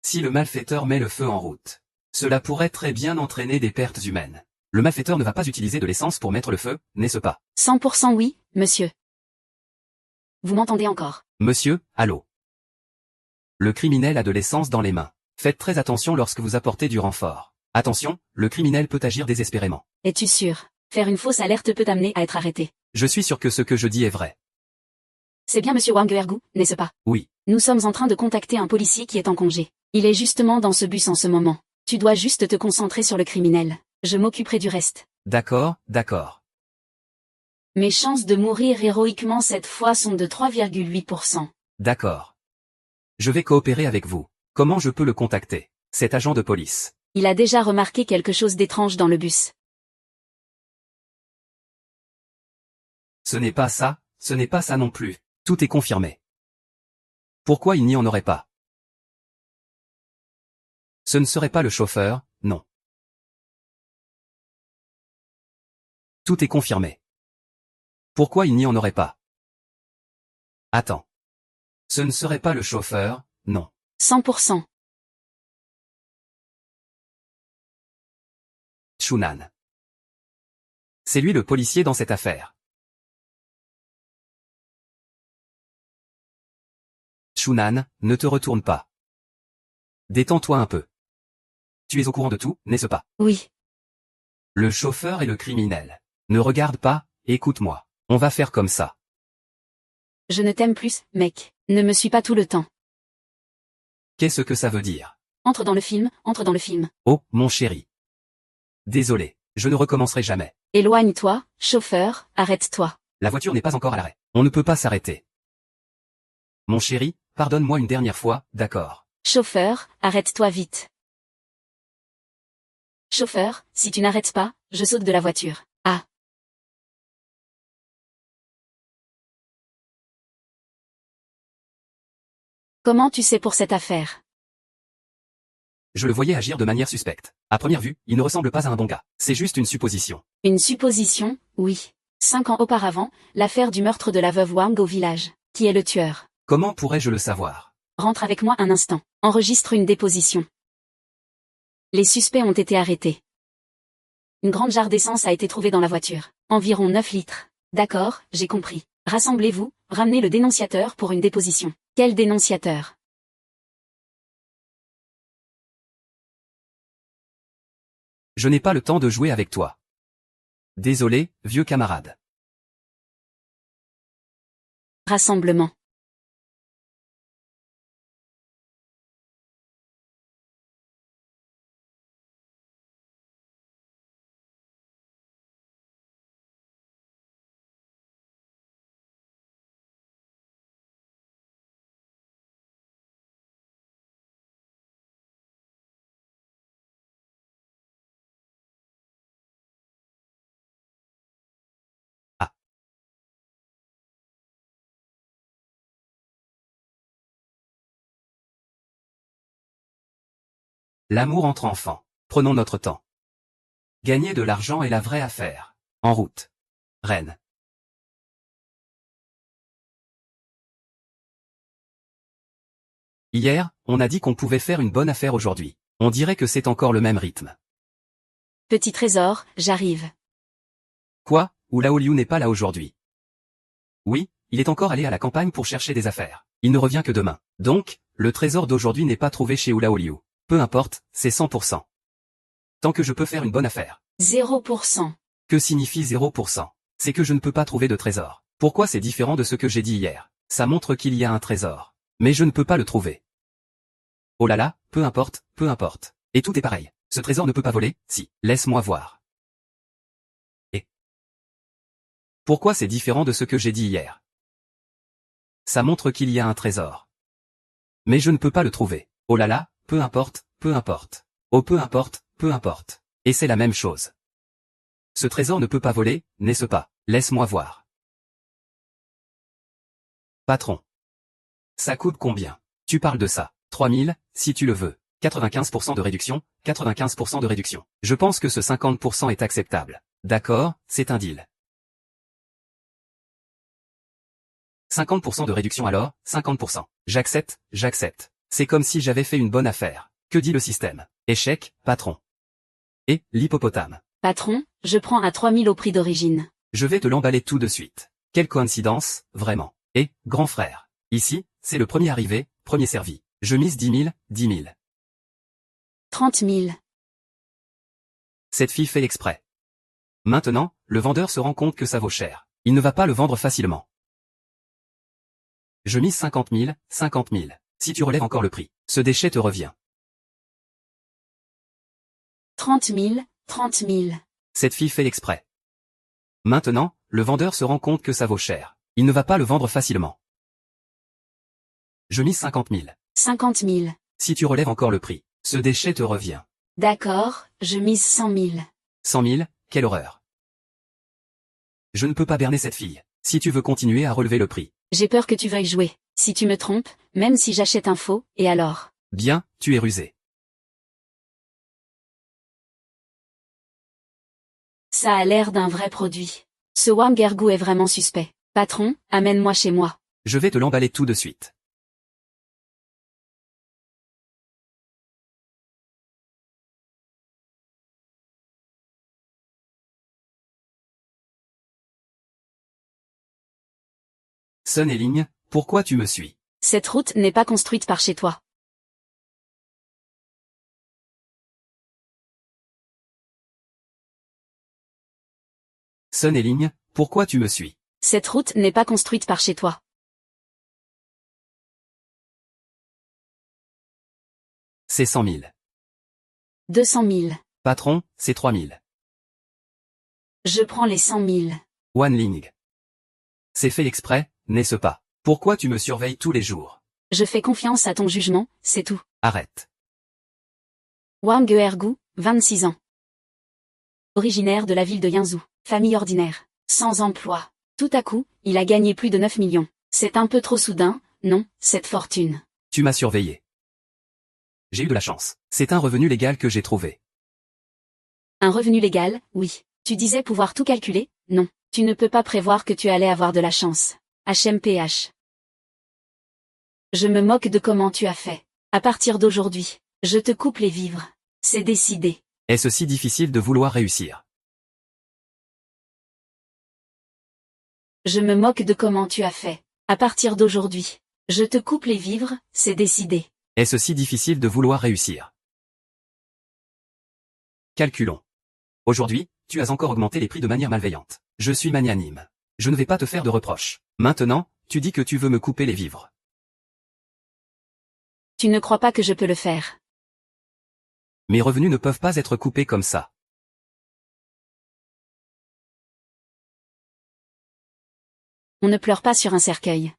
Si le malfaiteur met le feu en route, cela pourrait très bien entraîner des pertes humaines. Le malfaiteur ne va pas utiliser de l'essence pour mettre le feu, n'est-ce pas? 100% oui, monsieur. Vous m'entendez encore? Monsieur, allô? Le criminel a de l'essence dans les mains. Faites très attention lorsque vous apportez du renfort. Attention, le criminel peut agir désespérément. Es-tu sûr? Faire une fausse alerte peut t'amener à être arrêté. Je suis sûr que ce que je dis est vrai. C'est bien monsieur Wang Ergu, n'est-ce pas? Oui. Nous sommes en train de contacter un policier qui est en congé. Il est justement dans ce bus en ce moment. Tu dois juste te concentrer sur le criminel. Je m'occuperai du reste. D'accord, d'accord. Mes chances de mourir héroïquement cette fois sont de 3,8%. D'accord. Je vais coopérer avec vous. Comment je peux le contacter? Cet agent de police. Il a déjà remarqué quelque chose d'étrange dans le bus. Ce n'est pas ça non plus. Tout est confirmé. Pourquoi il n'y en aurait pas? Ce ne serait pas le chauffeur, non. Tout est confirmé. Pourquoi il n'y en aurait pas? Attends. Ce ne serait pas le chauffeur, non. 100%. Shunan. C'est lui le policier dans cette affaire. Shunan, ne te retourne pas. Détends-toi un peu. Tu es au courant de tout, n'est-ce pas? Oui. Le chauffeur et le criminel. Ne regarde pas, écoute-moi. On va faire comme ça. Je ne t'aime plus, mec. Ne me suis pas tout le temps. Qu'est-ce que ça veut dire? Entre dans le film, entre dans le film. Oh, mon chéri. Désolé, je ne recommencerai jamais. Éloigne-toi, chauffeur, arrête-toi. La voiture n'est pas encore à l'arrêt. On ne peut pas s'arrêter. Mon chéri, pardonne-moi une dernière fois, d'accord? Chauffeur, arrête-toi vite. Chauffeur, si tu n'arrêtes pas, je saute de la voiture. Ah. Comment tu sais pour cette affaire? Je le voyais agir de manière suspecte. À première vue, il ne ressemble pas à un bon gars. C'est juste une supposition. Une supposition, oui. 5 ans auparavant, l'affaire du meurtre de la veuve Wang au village. Qui est le tueur? Comment pourrais-je le savoir? Rentre avec moi un instant. Enregistre une déposition. Les suspects ont été arrêtés. Une grande jarre d'essence a été trouvée dans la voiture. Environ 9 litres. D'accord, j'ai compris. Rassemblez-vous, ramenez le dénonciateur pour une déposition. Quel dénonciateur? Je n'ai pas le temps de jouer avec toi. Désolé, vieux camarade. Rassemblement. Ah. L'amour entre enfants. Prenons notre temps. Gagner de l'argent est la vraie affaire. En route. Reine. Hier, on a dit qu'on pouvait faire une bonne affaire aujourd'hui. On dirait que c'est encore le même rythme. Petit trésor, j'arrive. Quoi? Ou Lao Liu n'est pas là aujourd'hui? Oui, il est encore allé à la campagne pour chercher des affaires. Il ne revient que demain. Donc, le trésor d'aujourd'hui n'est pas trouvé chez Lao Liu. Peu importe, c'est 100%. Tant que je peux faire une bonne affaire. 0%. Que signifie 0%? C'est que je ne peux pas trouver de trésor. Pourquoi c'est différent de ce que j'ai dit hier? Ça montre qu'il y a un trésor. Mais je ne peux pas le trouver. Oh là là, peu importe, peu importe. Et tout est pareil. Ce trésor ne peut pas voler, si. Laisse-moi voir. Et pourquoi c'est différent de ce que j'ai dit hier? Ça montre qu'il y a un trésor. Mais je ne peux pas le trouver. Oh là là, peu importe, peu importe. Oh peu importe, peu importe. Et c'est la même chose. Ce trésor ne peut pas voler, n'est-ce pas? Laisse-moi voir. Patron. Ça coûte combien? Tu parles de ça. 3000, si tu le veux. 95% de réduction, 95% de réduction. Je pense que ce 50% est acceptable. D'accord, c'est un deal. 50% de réduction alors, 50%. J'accepte, j'accepte. C'est comme si j'avais fait une bonne affaire. Que dit le système? Échec, patron. Et, l'hippopotame. Patron, je prends à 3000 au prix d'origine. Je vais te l'emballer tout de suite. Quelle coïncidence, vraiment. Et, grand frère. Ici, c'est le premier arrivé, premier servi. Je mise 10 000, 10 000. 30 000. Cette fille fait exprès. Maintenant, le vendeur se rend compte que ça vaut cher. Il ne va pas le vendre facilement. Je mise 50 000, 50 000. Si tu relèves encore le prix, ce déchet te revient. 30 000, 30 000. Cette fille fait exprès. Maintenant, le vendeur se rend compte que ça vaut cher. Il ne va pas le vendre facilement. Je mise 50 000. 50 000. Si tu relèves encore le prix, ce déchet te revient. D'accord, je mise 100 000. 100 000, quelle horreur. Je ne peux pas berner cette fille. Si tu veux continuer à relever le prix. J'ai peur que tu veuilles jouer. Si tu me trompes, même si j'achète un faux, et alors? Bien, tu es rusé. Ça a l'air d'un vrai produit. Ce Wang Ergu est vraiment suspect. Patron, amène-moi chez moi. Je vais te l'emballer tout de suite. Sun et Ligne, pourquoi tu me suis? Cette route n'est pas construite par chez toi. Sun et Ligne, pourquoi tu me suis? Cette route n'est pas construite par chez toi. C'est 100 000. 200 000. Patron, c'est 3 000. Je prends les 100 000. One Ling. C'est fait exprès, n'est-ce pas? Pourquoi tu me surveilles tous les jours? Je fais confiance à ton jugement, c'est tout. Arrête. Wang Ergu, 26 ans. Originaire de la ville de Yanzhou, famille ordinaire, sans emploi. Tout à coup, il a gagné plus de 9 millions. C'est un peu trop soudain, non, cette fortune. Tu m'as surveillé. J'ai eu de la chance. C'est un revenu légal que j'ai trouvé. Un revenu légal, oui. Tu disais pouvoir tout calculer, non. Tu ne peux pas prévoir que tu allais avoir de la chance. HMPH. Je me moque de comment tu as fait. À partir d'aujourd'hui, je te coupe les vivres. C'est décidé. Est-ce si difficile de vouloir réussir? Je me moque de comment tu as fait. À partir d'aujourd'hui, je te coupe les vivres, c'est décidé. Est-ce si difficile de vouloir réussir? Calculons. Aujourd'hui, tu as encore augmenté les prix de manière malveillante. Je suis magnanime. Je ne vais pas te faire de reproches. Maintenant, tu dis que tu veux me couper les vivres. Tu ne crois pas que je peux le faire? Mes revenus ne peuvent pas être coupés comme ça. On ne pleure pas sur un cercueil.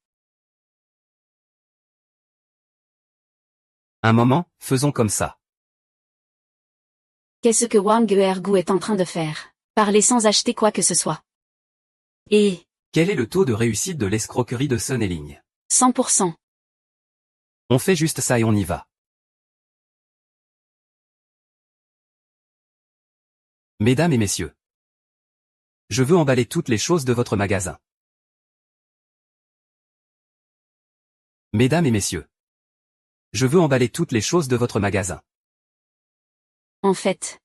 Un moment, faisons comme ça. Qu'est-ce que Wang Ergu est en train de faire? Parler sans acheter quoi que ce soit. Et Quel est le taux de réussite de l'escroquerie de Sun et Ligne? 100%. On fait juste ça et on y va. Mesdames et messieurs. Je veux emballer toutes les choses de votre magasin. Mesdames et messieurs. Je veux emballer toutes les choses de votre magasin. En fait,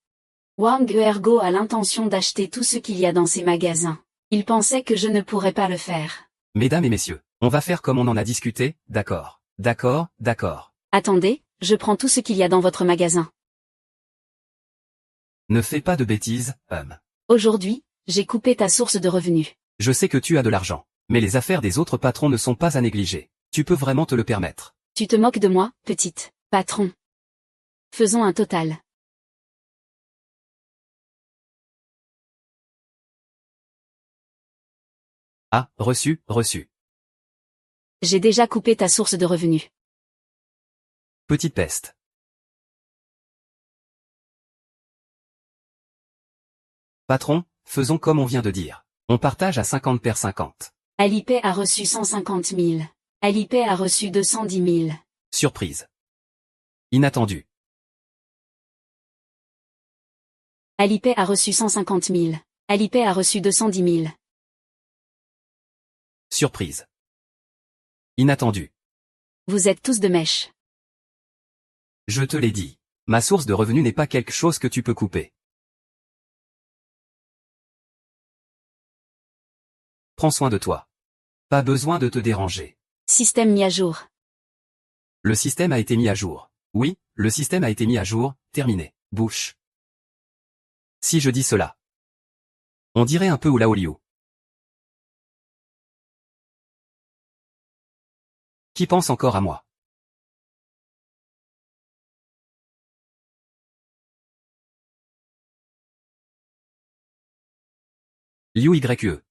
Wang Ergo a l'intention d'acheter tout ce qu'il y a dans ses magasins. Il pensait que je ne pourrais pas le faire. Mesdames et messieurs, on va faire comme on en a discuté, d'accord? D'accord, d'accord. Attendez, je prends tout ce qu'il y a dans votre magasin. Ne fais pas de bêtises, Aujourd'hui, j'ai coupé ta source de revenus. Je sais que tu as de l'argent, mais les affaires des autres patrons ne sont pas à négliger. Tu peux vraiment te le permettre. Tu te moques de moi, petite patron. Faisons un total. Ah, reçu, reçu. J'ai déjà coupé ta source de revenus. Petite peste. Patron, faisons comme on vient de dire. On partage à 50 paires 50. Alipay a reçu 150 000. Alipay a reçu 210 000. Surprise. Inattendu. Alipay a reçu 150 000. Alipay a reçu 210 000. Surprise. Inattendu. Vous êtes tous de mèche. Je te l'ai dit. Ma source de revenus n'est pas quelque chose que tu peux couper. Prends soin de toi. Pas besoin de te déranger. Système mis à jour. Le système a été mis à jour. Oui, le système a été mis à jour, terminé. Bouche. Si je dis cela. On dirait un peu Oula Liu. Qui pense encore à moi? Liu YE.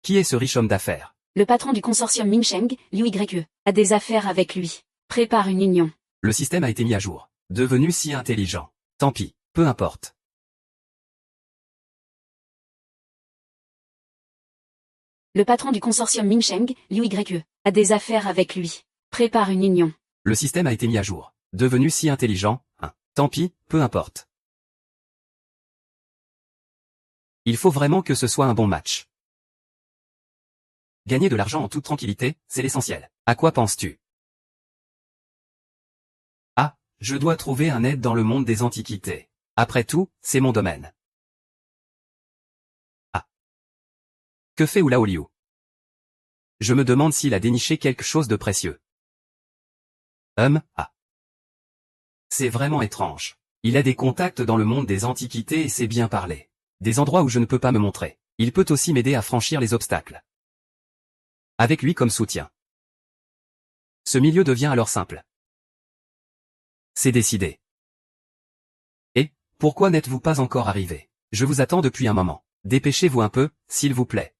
Qui est ce riche homme d'affaires? Le patron du consortium Mingsheng, Liu YE, a des affaires avec lui. Prépare une union. Le système a été mis à jour. Devenu si intelligent. Tant pis, peu importe. Le patron du consortium Mingsheng, Liu YE, a des affaires avec lui. Prépare une union. Le système a été mis à jour. Devenu si intelligent, tant pis, peu importe. Il faut vraiment que ce soit un bon match. Gagner de l'argent en toute tranquillité, c'est l'essentiel. À quoi penses-tu? Ah, je dois trouver un aide dans le monde des antiquités. Après tout, c'est mon domaine. Ah. Que fait Oula Liu? Je me demande s'il a déniché quelque chose de précieux. Ah. C'est vraiment étrange. Il a des contacts dans le monde des antiquités et sait bien parler. Des endroits où je ne peux pas me montrer. Il peut aussi m'aider à franchir les obstacles. Avec lui comme soutien. Ce milieu devient alors simple. C'est décidé. Et, pourquoi n'êtes-vous pas encore arrivé? Je vous attends depuis un moment. Dépêchez-vous un peu, s'il vous plaît.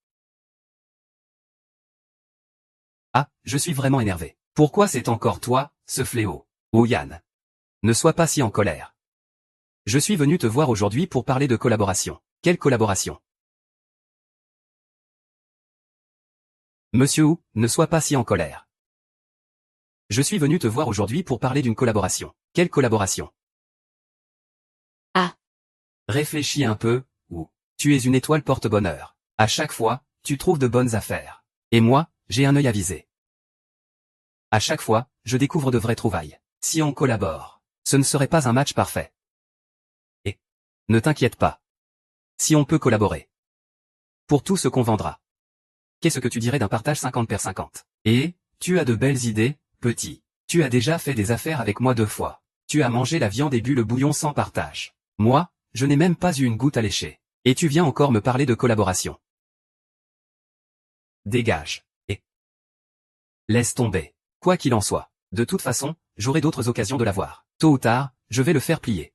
Ah, je suis vraiment énervé. Pourquoi c'est encore toi, ce fléau? Oh Yann. Ne sois pas si en colère. Je suis venu te voir aujourd'hui pour parler de collaboration. Quelle collaboration? Monsieur Wu, ne sois pas si en colère. Je suis venu te voir aujourd'hui pour parler d'une collaboration. Quelle collaboration? Ah. Réfléchis un peu, Wu. Tu es une étoile porte-bonheur. À chaque fois, tu trouves de bonnes affaires. Et moi, j'ai un œil avisé. À chaque fois, je découvre de vraies trouvailles. Si on collabore, ce ne serait pas un match parfait. Et, ne t'inquiète pas. Si on peut collaborer. Pour tout ce qu'on vendra. Qu'est-ce que tu dirais d'un partage 50 par 50? Et, tu as de belles idées, petit. Tu as déjà fait des affaires avec moi 2 fois. Tu as mangé la viande et bu le bouillon sans partage. Moi, je n'ai même pas eu une goutte à lécher. Et tu viens encore me parler de collaboration. Dégage. Et laisse tomber. Quoi qu'il en soit. De toute façon, j'aurai d'autres occasions de la voir. Tôt ou tard, je vais le faire plier.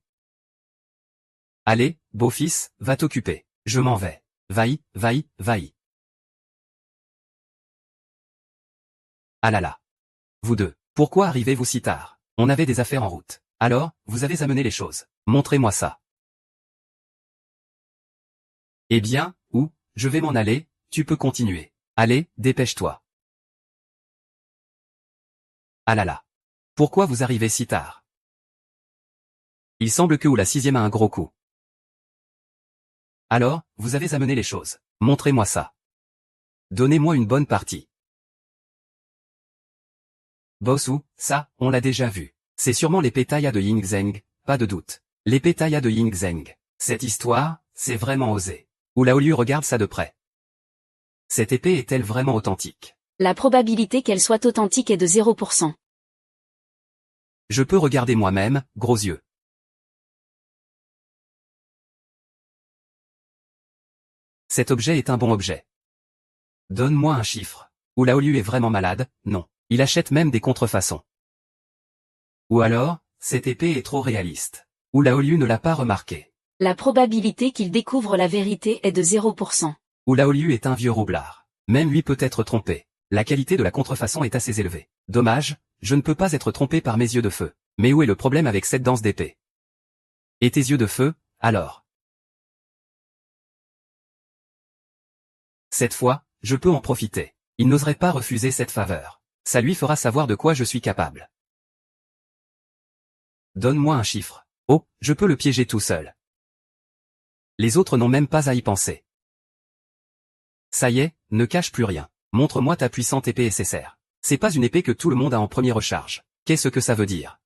Allez, beau-fils, va t'occuper. Je m'en vais. Vaille. Ah là là. Vous deux, pourquoi arrivez-vous si tard? On avait des affaires en route. Alors, vous avez amené les choses. Montrez-moi ça. Eh bien, où, je vais m'en aller, tu peux continuer. Allez, dépêche-toi. Ah là là. Pourquoi vous arrivez si tard? Il semble que ou la 6e a un gros coup. Alors, vous avez amené les choses. Montrez-moi ça. Donnez-moi une bonne partie. Boss Wu, ça, on l'a déjà vu. C'est sûrement les pétaillas de Ying Zheng, pas de doute. Les pétaillas de Ying Zheng. Cette histoire, c'est vraiment osé. Oula Liu regarde ça de près. Cette épée est-elle vraiment authentique? La probabilité qu'elle soit authentique est de 0%. Je peux regarder moi-même, gros yeux. Cet objet est un bon objet. Donne-moi un chiffre. Oula Liu est vraiment malade, non. Il achète même des contrefaçons. Ou alors, cette épée est trop réaliste. Oula Liu ne l'a pas remarqué. La probabilité qu'il découvre la vérité est de 0%. Oula Liu est un vieux roublard. Même lui peut être trompé. La qualité de la contrefaçon est assez élevée. Dommage, je ne peux pas être trompé par mes yeux de feu. Mais où est le problème avec cette danse d'épée? Et tes yeux de feu, alors? Cette fois, je peux en profiter. Il n'oserait pas refuser cette faveur. Ça lui fera savoir de quoi je suis capable. Donne-moi un chiffre. Oh, je peux le piéger tout seul. Les autres n'ont même pas à y penser. Ça y est, ne cache plus rien. Montre-moi ta puissante épée SSR. C'est pas une épée que tout le monde a en première recharge. Qu'est-ce que ça veut dire?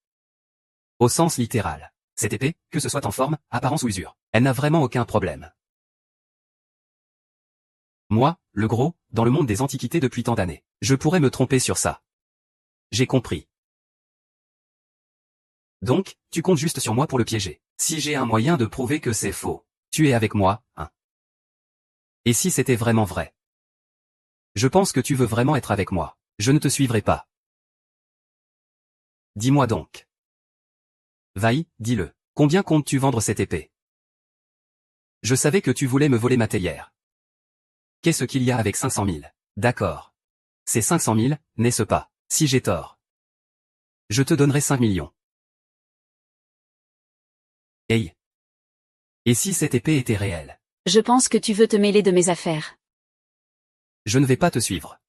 Au sens littéral. Cette épée, que ce soit en forme, apparence ou usure, elle n'a vraiment aucun problème. Moi, le gros, dans le monde des antiquités depuis tant d'années, je pourrais me tromper sur ça. J'ai compris. Donc, tu comptes juste sur moi pour le piéger. Si j'ai un moyen de prouver que c'est faux, tu es avec moi, hein? Et si c'était vraiment vrai? Je pense que tu veux vraiment être avec moi. Je ne te suivrai pas. Dis-moi donc. Vaï, dis-le. Combien comptes-tu vendre cette épée? Je savais que tu voulais me voler ma théière. Qu'est-ce qu'il y a avec 500 000? D'accord. C'est 500 000, n'est-ce pas? Si j'ai tort, je te donnerai 5 millions. Hey. Et si cette épée était réelle? Je pense que tu veux te mêler de mes affaires. Je ne vais pas te suivre.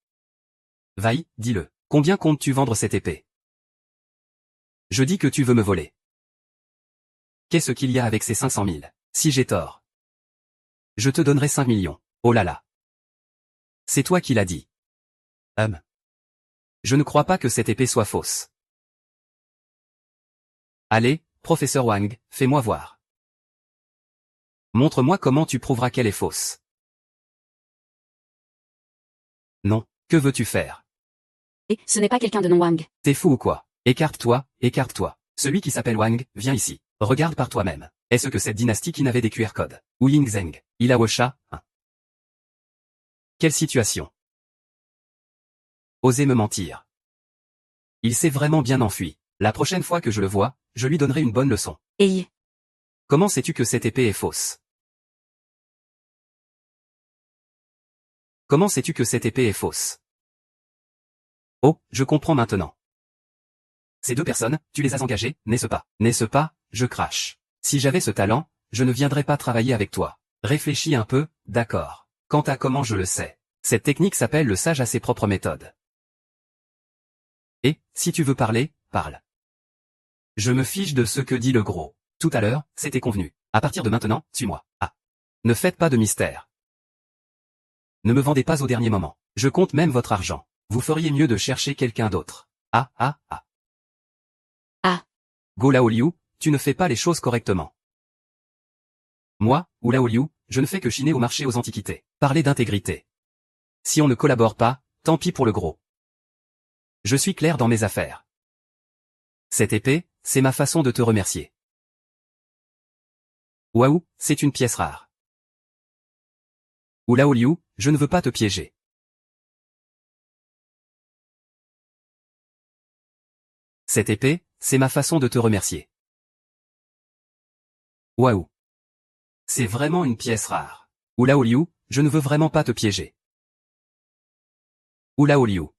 Vaï, dis-le. Combien comptes-tu vendre cette épée? Je dis que tu veux me voler. Qu'est-ce qu'il y a avec ces 500 000? Si j'ai tort, je te donnerai 5 millions. Oh là là. C'est toi qui l'as dit. Je ne crois pas que cette épée soit fausse. Allez, professeur Wang, fais-moi voir. Montre-moi comment tu prouveras qu'elle est fausse. Non, que veux-tu faire? Et ce n'est pas quelqu'un de nom Wang. T'es fou ou quoi? Écarte-toi, écarte-toi. Celui qui s'appelle Wang, viens ici. Regarde par toi-même. Est-ce que cette dynastie qui n'avait des QR codes? Ou Yingzheng, il a Wosha, hein? Quelle situation? Osez me mentir. Il s'est vraiment bien enfui. La prochaine fois que je le vois, je lui donnerai une bonne leçon. Hey. Comment sais-tu que cette épée est fausse? Comment sais-tu que cette épée est fausse? Oh, je comprends maintenant. Ces deux personnes, tu les as engagées, n'est-ce pas? N'est-ce pas? Je crache. Si j'avais ce talent, je ne viendrais pas travailler avec toi. Réfléchis un peu, d'accord. Quant à comment je le sais. Cette technique s'appelle le sage à ses propres méthodes. Et, si tu veux parler, parle. Je me fiche de ce que dit le gros. Tout à l'heure, c'était convenu. À partir de maintenant, suis-moi. Ah. Ne faites pas de mystère. Ne me vendez pas au dernier moment. Je compte même votre argent. Vous feriez mieux de chercher quelqu'un d'autre. Ah. Go Lao Liu, tu ne fais pas les choses correctement. Moi, ou Lao Liu, je ne fais que chiner au marché aux antiquités. Parler d'intégrité. Si on ne collabore pas, tant pis pour le gros. Je suis clair dans mes affaires. Cette épée, c'est ma façon de te remercier. Waouh, c'est une pièce rare. Ou Lao Liu, je ne veux pas te piéger. Cette épée, c'est ma façon de te remercier. Waouh. C'est vraiment une pièce rare. Ou Lao Liu, je ne veux vraiment pas te piéger. Ou Lao Liu.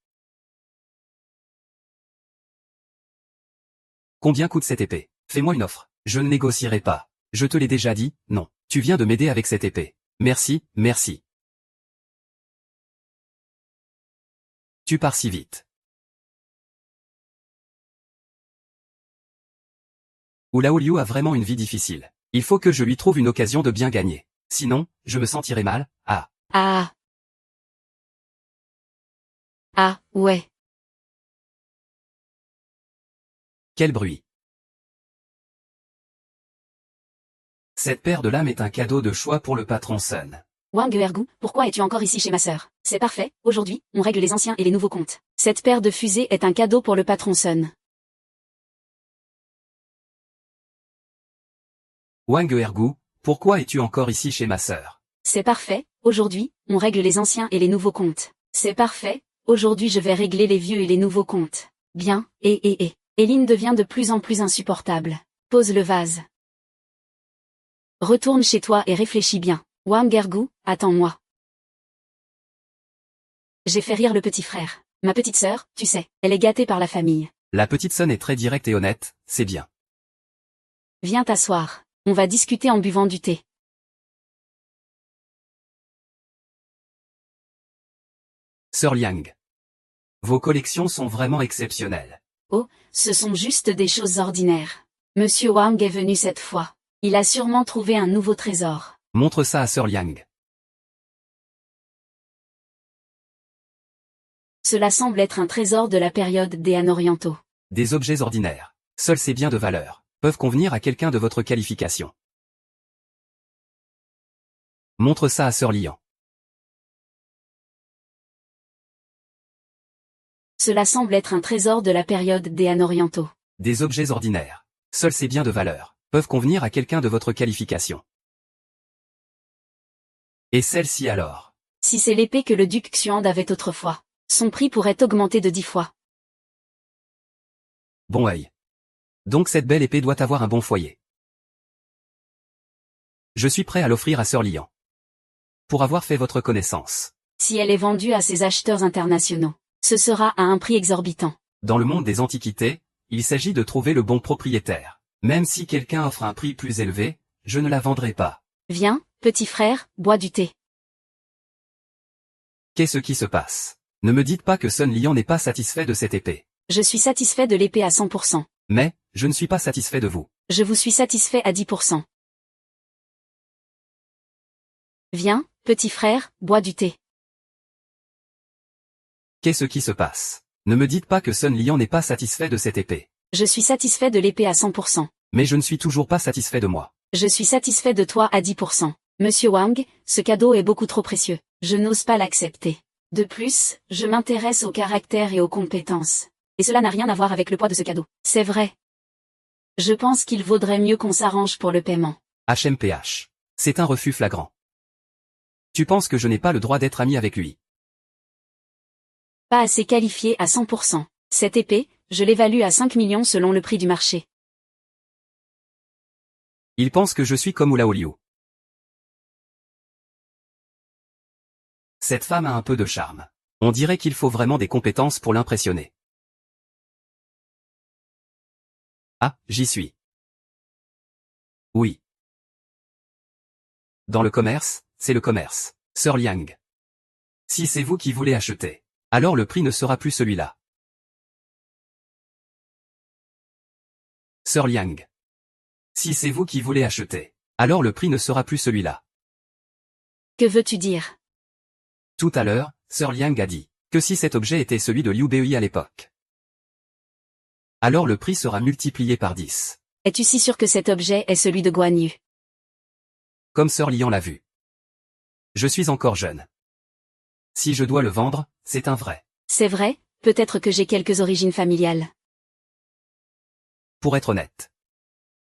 Combien coûte cette épée? Fais-moi une offre. Je ne négocierai pas. Je te l'ai déjà dit, non. Tu viens de m'aider avec cette épée. Merci, merci. Tu pars si vite. Ou Lao Liu a vraiment une vie difficile. Il faut que je lui trouve une occasion de bien gagner. Sinon, je me sentirai mal. Ah. Ah. Ah, ouais. Quel bruit. Cette paire de lames est un cadeau de choix pour le patron Sun. Wang Ergu, pourquoi es-tu encore ici chez ma sœur? C'est parfait, aujourd'hui, on règle les anciens et les nouveaux comptes. Cette paire de fusées est un cadeau pour le patron Sun. Wang Ergu, pourquoi es-tu encore ici chez ma sœur? C'est parfait, aujourd'hui, on règle les anciens et les nouveaux comptes. C'est parfait, aujourd'hui je vais régler les vieux et les nouveaux comptes. Bien, et. Eline devient de plus en plus insupportable. Pose le vase. Retourne chez toi et réfléchis bien. Wang Ergu, attends-moi. J'ai fait rire le petit frère. Ma petite sœur, tu sais, elle est gâtée par la famille. La petite Sun est très directe et honnête, c'est bien. Viens t'asseoir. On va discuter en buvant du thé. Sœur Liang. Vos collections sont vraiment exceptionnelles. Oh, ce sont juste des choses ordinaires. Monsieur Wang est venu cette fois. Il a sûrement trouvé un nouveau trésor. Montre ça à Sœur Liang. Cela semble être un trésor de la période des Han orientaux. Des objets ordinaires. Seuls ces biens de valeur peuvent convenir à quelqu'un de votre qualification. Montre ça à Sœur Liang. Cela semble être un trésor de la période des Han orientaux. Des objets ordinaires. Seuls ces biens de valeur peuvent convenir à quelqu'un de votre qualification. Et celle-ci alors? Si c'est l'épée que le duc Xuan avait autrefois, son prix pourrait augmenter de 10 fois. Bon œil. Donc cette belle épée doit avoir un bon foyer. Je suis prêt à l'offrir à Sœur Liang. Pour avoir fait votre connaissance. Si elle est vendue à ces acheteurs internationaux, ce sera à un prix exorbitant. Dans le monde des antiquités, il s'agit de trouver le bon propriétaire. Même si quelqu'un offre un prix plus élevé, je ne la vendrai pas. Viens, petit frère, bois du thé. Qu'est-ce qui se passe? Ne me dites pas que Sun Liang n'est pas satisfait de cette épée. Je suis satisfait de l'épée à 100%. Mais, je ne suis pas satisfait de vous. Je vous suis satisfait à 10%. Viens, petit frère, bois du thé. Qu'est-ce qui se passe? Ne me dites pas que Sun Liang n'est pas satisfait de cette épée. Je suis satisfait de l'épée à 100%. Mais je ne suis toujours pas satisfait de moi. Je suis satisfait de toi à 10%. Monsieur Wang, ce cadeau est beaucoup trop précieux. Je n'ose pas l'accepter. De plus, je m'intéresse au caractère et aux compétences. Et cela n'a rien à voir avec le poids de ce cadeau. C'est vrai. Je pense qu'il vaudrait mieux qu'on s'arrange pour le paiement. HMPH. C'est un refus flagrant. Tu penses que je n'ai pas le droit d'être ami avec lui? Pas assez qualifié à 100%. Cette épée, je l'évalue à 5 millions selon le prix du marché. Il pense que je suis comme Oula Liu. Cette femme a un peu de charme. On dirait qu'il faut vraiment des compétences pour l'impressionner. Ah, j'y suis. Oui. Dans le commerce, c'est le commerce. Sœur Liang. Si c'est vous qui voulez acheter, alors le prix ne sera plus celui-là. Sœur Liang. Si c'est vous qui voulez acheter, alors le prix ne sera plus celui-là. Que veux-tu dire? Tout à l'heure, Sœur Liang a dit que si cet objet était celui de Liu Bei à l'époque, alors le prix sera multiplié par 10. Es-tu si sûr que cet objet est celui de Guan Yu? Comme Sœur Liang l'a vu. Je suis encore jeune. Si je dois le vendre, c'est un vrai. C'est vrai, peut-être que j'ai quelques origines familiales. Pour être honnête,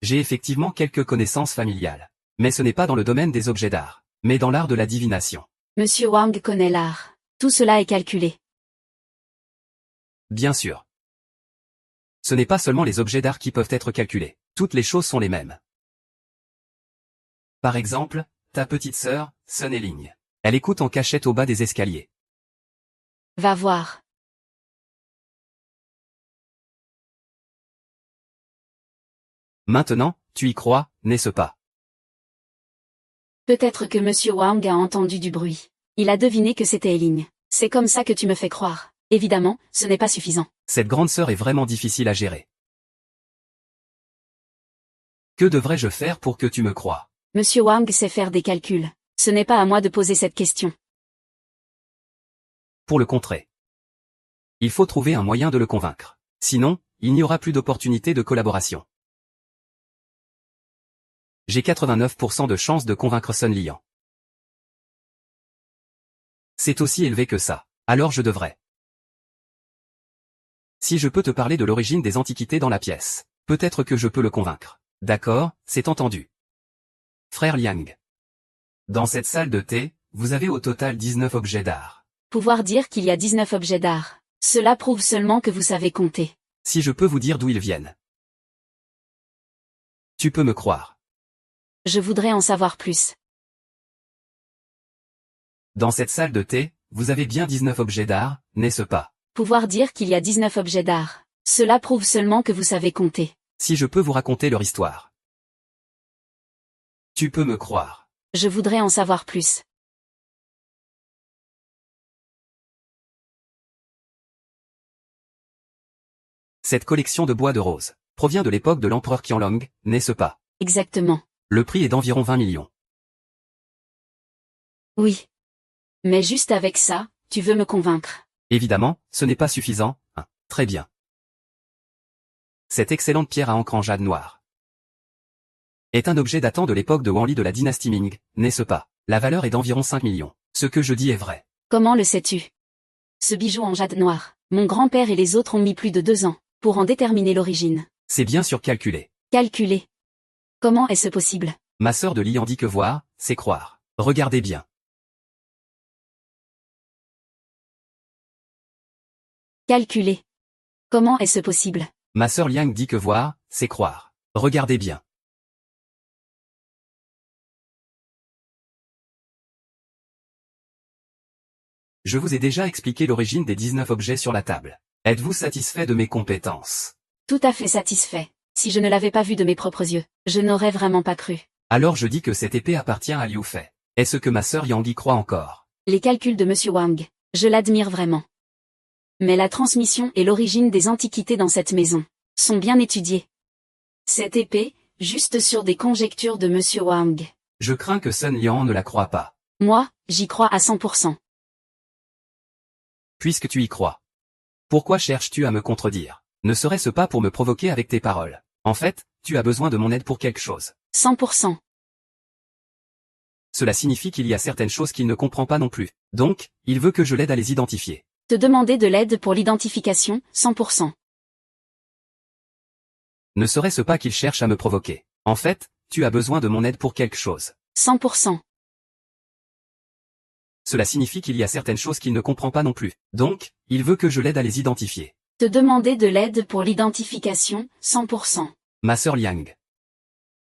j'ai effectivement quelques connaissances familiales. Mais ce n'est pas dans le domaine des objets d'art, mais dans l'art de la divination. Monsieur Wang connaît l'art. Tout cela est calculé. Bien sûr. Ce n'est pas seulement les objets d'art qui peuvent être calculés. Toutes les choses sont les mêmes. Par exemple, ta petite sœur, Sun Ling. Elle écoute en cachette au bas des escaliers. Va voir. Maintenant, tu y crois, n'est-ce pas? Peut-être que Monsieur Wang a entendu du bruit. Il a deviné que c'était Eiling. C'est comme ça que tu me fais croire. Évidemment, ce n'est pas suffisant. Cette grande sœur est vraiment difficile à gérer. Que devrais-je faire pour que tu me croies? Monsieur Wang sait faire des calculs. Ce n'est pas à moi de poser cette question. Pour le contrer. Il faut trouver un moyen de le convaincre. Sinon, il n'y aura plus d'opportunité de collaboration. J'ai 89% de chance de convaincre Sun Liang. C'est aussi élevé que ça. Alors je devrais. Si je peux te parler de l'origine des antiquités dans la pièce, peut-être que je peux le convaincre. D'accord, c'est entendu. Frère Liang. Dans cette salle de thé, vous avez au total 19 objets d'art. Pouvoir dire qu'il y a 19 objets d'art. Cela prouve seulement que vous savez compter. Si je peux vous dire d'où ils viennent. Tu peux me croire. Je voudrais en savoir plus. Dans cette salle de thé, vous avez bien 19 objets d'art, n'est-ce pas? Pouvoir dire qu'il y a 19 objets d'art. Cela prouve seulement que vous savez compter. Si je peux vous raconter leur histoire. Tu peux me croire. Je voudrais en savoir plus. Cette collection de bois de rose provient de l'époque de l'empereur Qianlong, n'est-ce pas? Exactement. Le prix est d'environ 20 millions. Oui. Mais juste avec ça, tu veux me convaincre. Évidemment, ce n'est pas suffisant, hein. Très bien. Cette excellente pierre à encre en jade noir est un objet datant de l'époque de Wanli de la dynastie Ming, n'est-ce pas? La valeur est d'environ 5 millions. Ce que je dis est vrai. Comment le sais-tu? Ce bijou en jade noir, mon grand-père et les autres ont mis plus de 2 ans pour en déterminer l'origine. C'est bien surcalculé. Calculé. Comment est-ce possible? Ma sœur de Lian dit que voir, c'est croire. Regardez bien. Calculé. Comment est-ce possible? Ma sœur Liang dit que voir, c'est croire. Regardez bien. Je vous ai déjà expliqué l'origine des 19 objets sur la table. Êtes-vous satisfait de mes compétences? Tout à fait satisfait. Si je ne l'avais pas vu de mes propres yeux, je n'aurais vraiment pas cru. Alors je dis que cette épée appartient à Liu Fei. Est-ce que ma sœur Yang y croit encore? Les calculs de Monsieur Wang, je l'admire vraiment. Mais la transmission et l'origine des antiquités dans cette maison sont bien étudiées. Cette épée, juste sur des conjectures de Monsieur Wang. Je crains que Sun Liang ne la croie pas. Moi, j'y crois à 100%. Puisque tu y crois, pourquoi cherches-tu à me contredire? Ne serait-ce pas pour me provoquer avec tes paroles? En fait, tu as besoin de mon aide pour quelque chose. 100%. Cela signifie qu'il y a certaines choses qu'il ne comprend pas non plus. Donc, il veut que je l'aide à les identifier. Te demander de l'aide pour l'identification, 100%. Ne serait-ce pas qu'il cherche à me provoquer? En fait, tu as besoin de mon aide pour quelque chose. 100%. Cela signifie qu'il y a certaines choses qu'il ne comprend pas non plus. Donc, il veut que je l'aide à les identifier. Te demander de l'aide pour l'identification, 100%. Ma sœur Liang.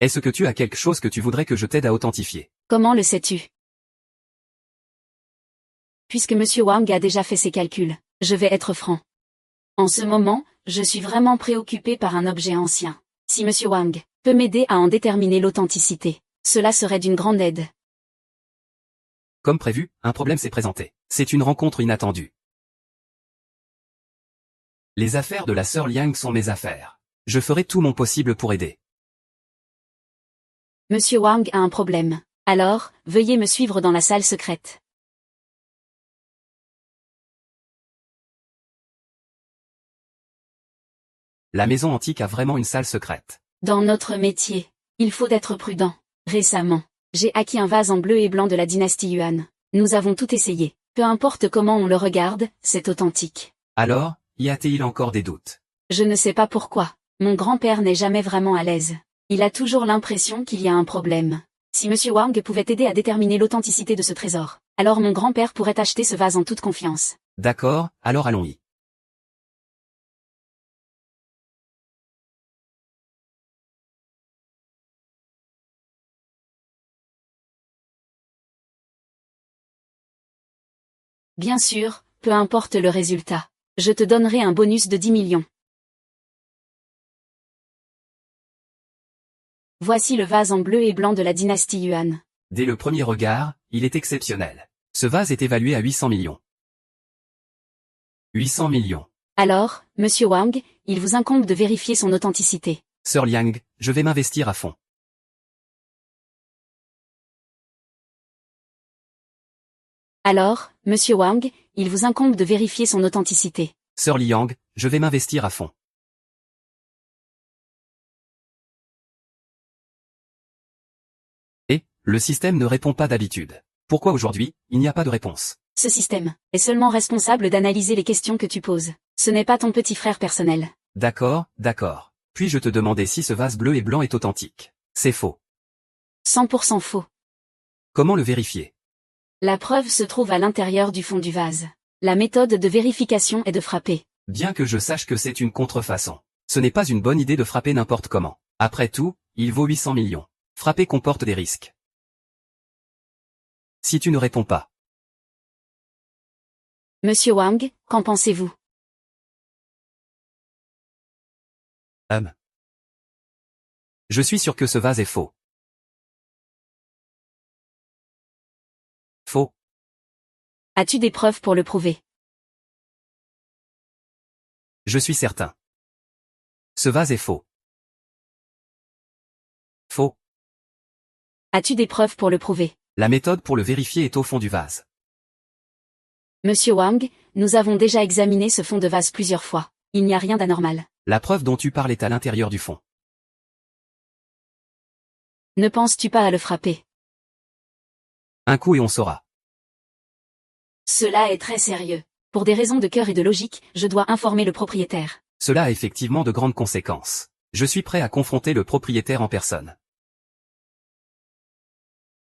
Est-ce que tu as quelque chose que tu voudrais que je t'aide à authentifier? Comment le sais-tu? Puisque Monsieur Wang a déjà fait ses calculs, je vais être franc. En ce moment, je suis vraiment préoccupé par un objet ancien. Si Monsieur Wang peut m'aider à en déterminer l'authenticité, cela serait d'une grande aide. Comme prévu, un problème s'est présenté. C'est une rencontre inattendue. Les affaires de la sœur Liang sont mes affaires. Je ferai tout mon possible pour aider. Monsieur Wang a un problème. Alors, veuillez me suivre dans la salle secrète. La maison antique a vraiment une salle secrète. Dans notre métier, il faut être prudent. Récemment, j'ai acquis un vase en bleu et blanc de la dynastie Yuan. Nous avons tout essayé. Peu importe comment on le regarde, c'est authentique. Alors, y a-t-il encore des doutes? Je ne sais pas pourquoi. Mon grand-père n'est jamais vraiment à l'aise. Il a toujours l'impression qu'il y a un problème. Si Monsieur Wang pouvait aider à déterminer l'authenticité de ce trésor, alors mon grand-père pourrait acheter ce vase en toute confiance. D'accord, alors allons-y. Bien sûr, peu importe le résultat. Je te donnerai un bonus de 10 millions. Voici le vase en bleu et blanc de la dynastie Yuan. Dès le premier regard, il est exceptionnel. Ce vase est évalué à 800 millions. 800 millions. Alors, Monsieur Wang, il vous incombe de vérifier son authenticité. Sœur Liang, je vais m'investir à fond. Alors, Monsieur Wang, il vous incombe de vérifier son authenticité. Sœur Liang, je vais m'investir à fond. Et, le système ne répond pas d'habitude. Pourquoi aujourd'hui, il n'y a pas de réponse? Ce système est seulement responsable d'analyser les questions que tu poses. Ce n'est pas ton petit frère personnel. D'accord, d'accord. Puis-je te demander si ce vase bleu et blanc est authentique? C'est faux. 100% faux. Comment le vérifier? La preuve se trouve à l'intérieur du fond du vase. La méthode de vérification est de frapper. Bien que je sache que c'est une contrefaçon. Ce n'est pas une bonne idée de frapper n'importe comment. Après tout, il vaut 800 millions. Frapper comporte des risques. Si tu ne réponds pas. Monsieur Wang, qu'en pensez-vous? Je suis sûr que ce vase est faux. Faux. As-tu des preuves pour le prouver? Je suis certain. Ce vase est faux. Faux. As-tu des preuves pour le prouver? La méthode pour le vérifier est au fond du vase. Monsieur Wang, nous avons déjà examiné ce fond de vase plusieurs fois. Il n'y a rien d'anormal. La preuve dont tu parles est à l'intérieur du fond. Ne penses-tu pas à le frapper? Un coup et on saura. Cela est très sérieux. Pour des raisons de cœur et de logique, je dois informer le propriétaire. Cela a effectivement de grandes conséquences. Je suis prêt à confronter le propriétaire en personne.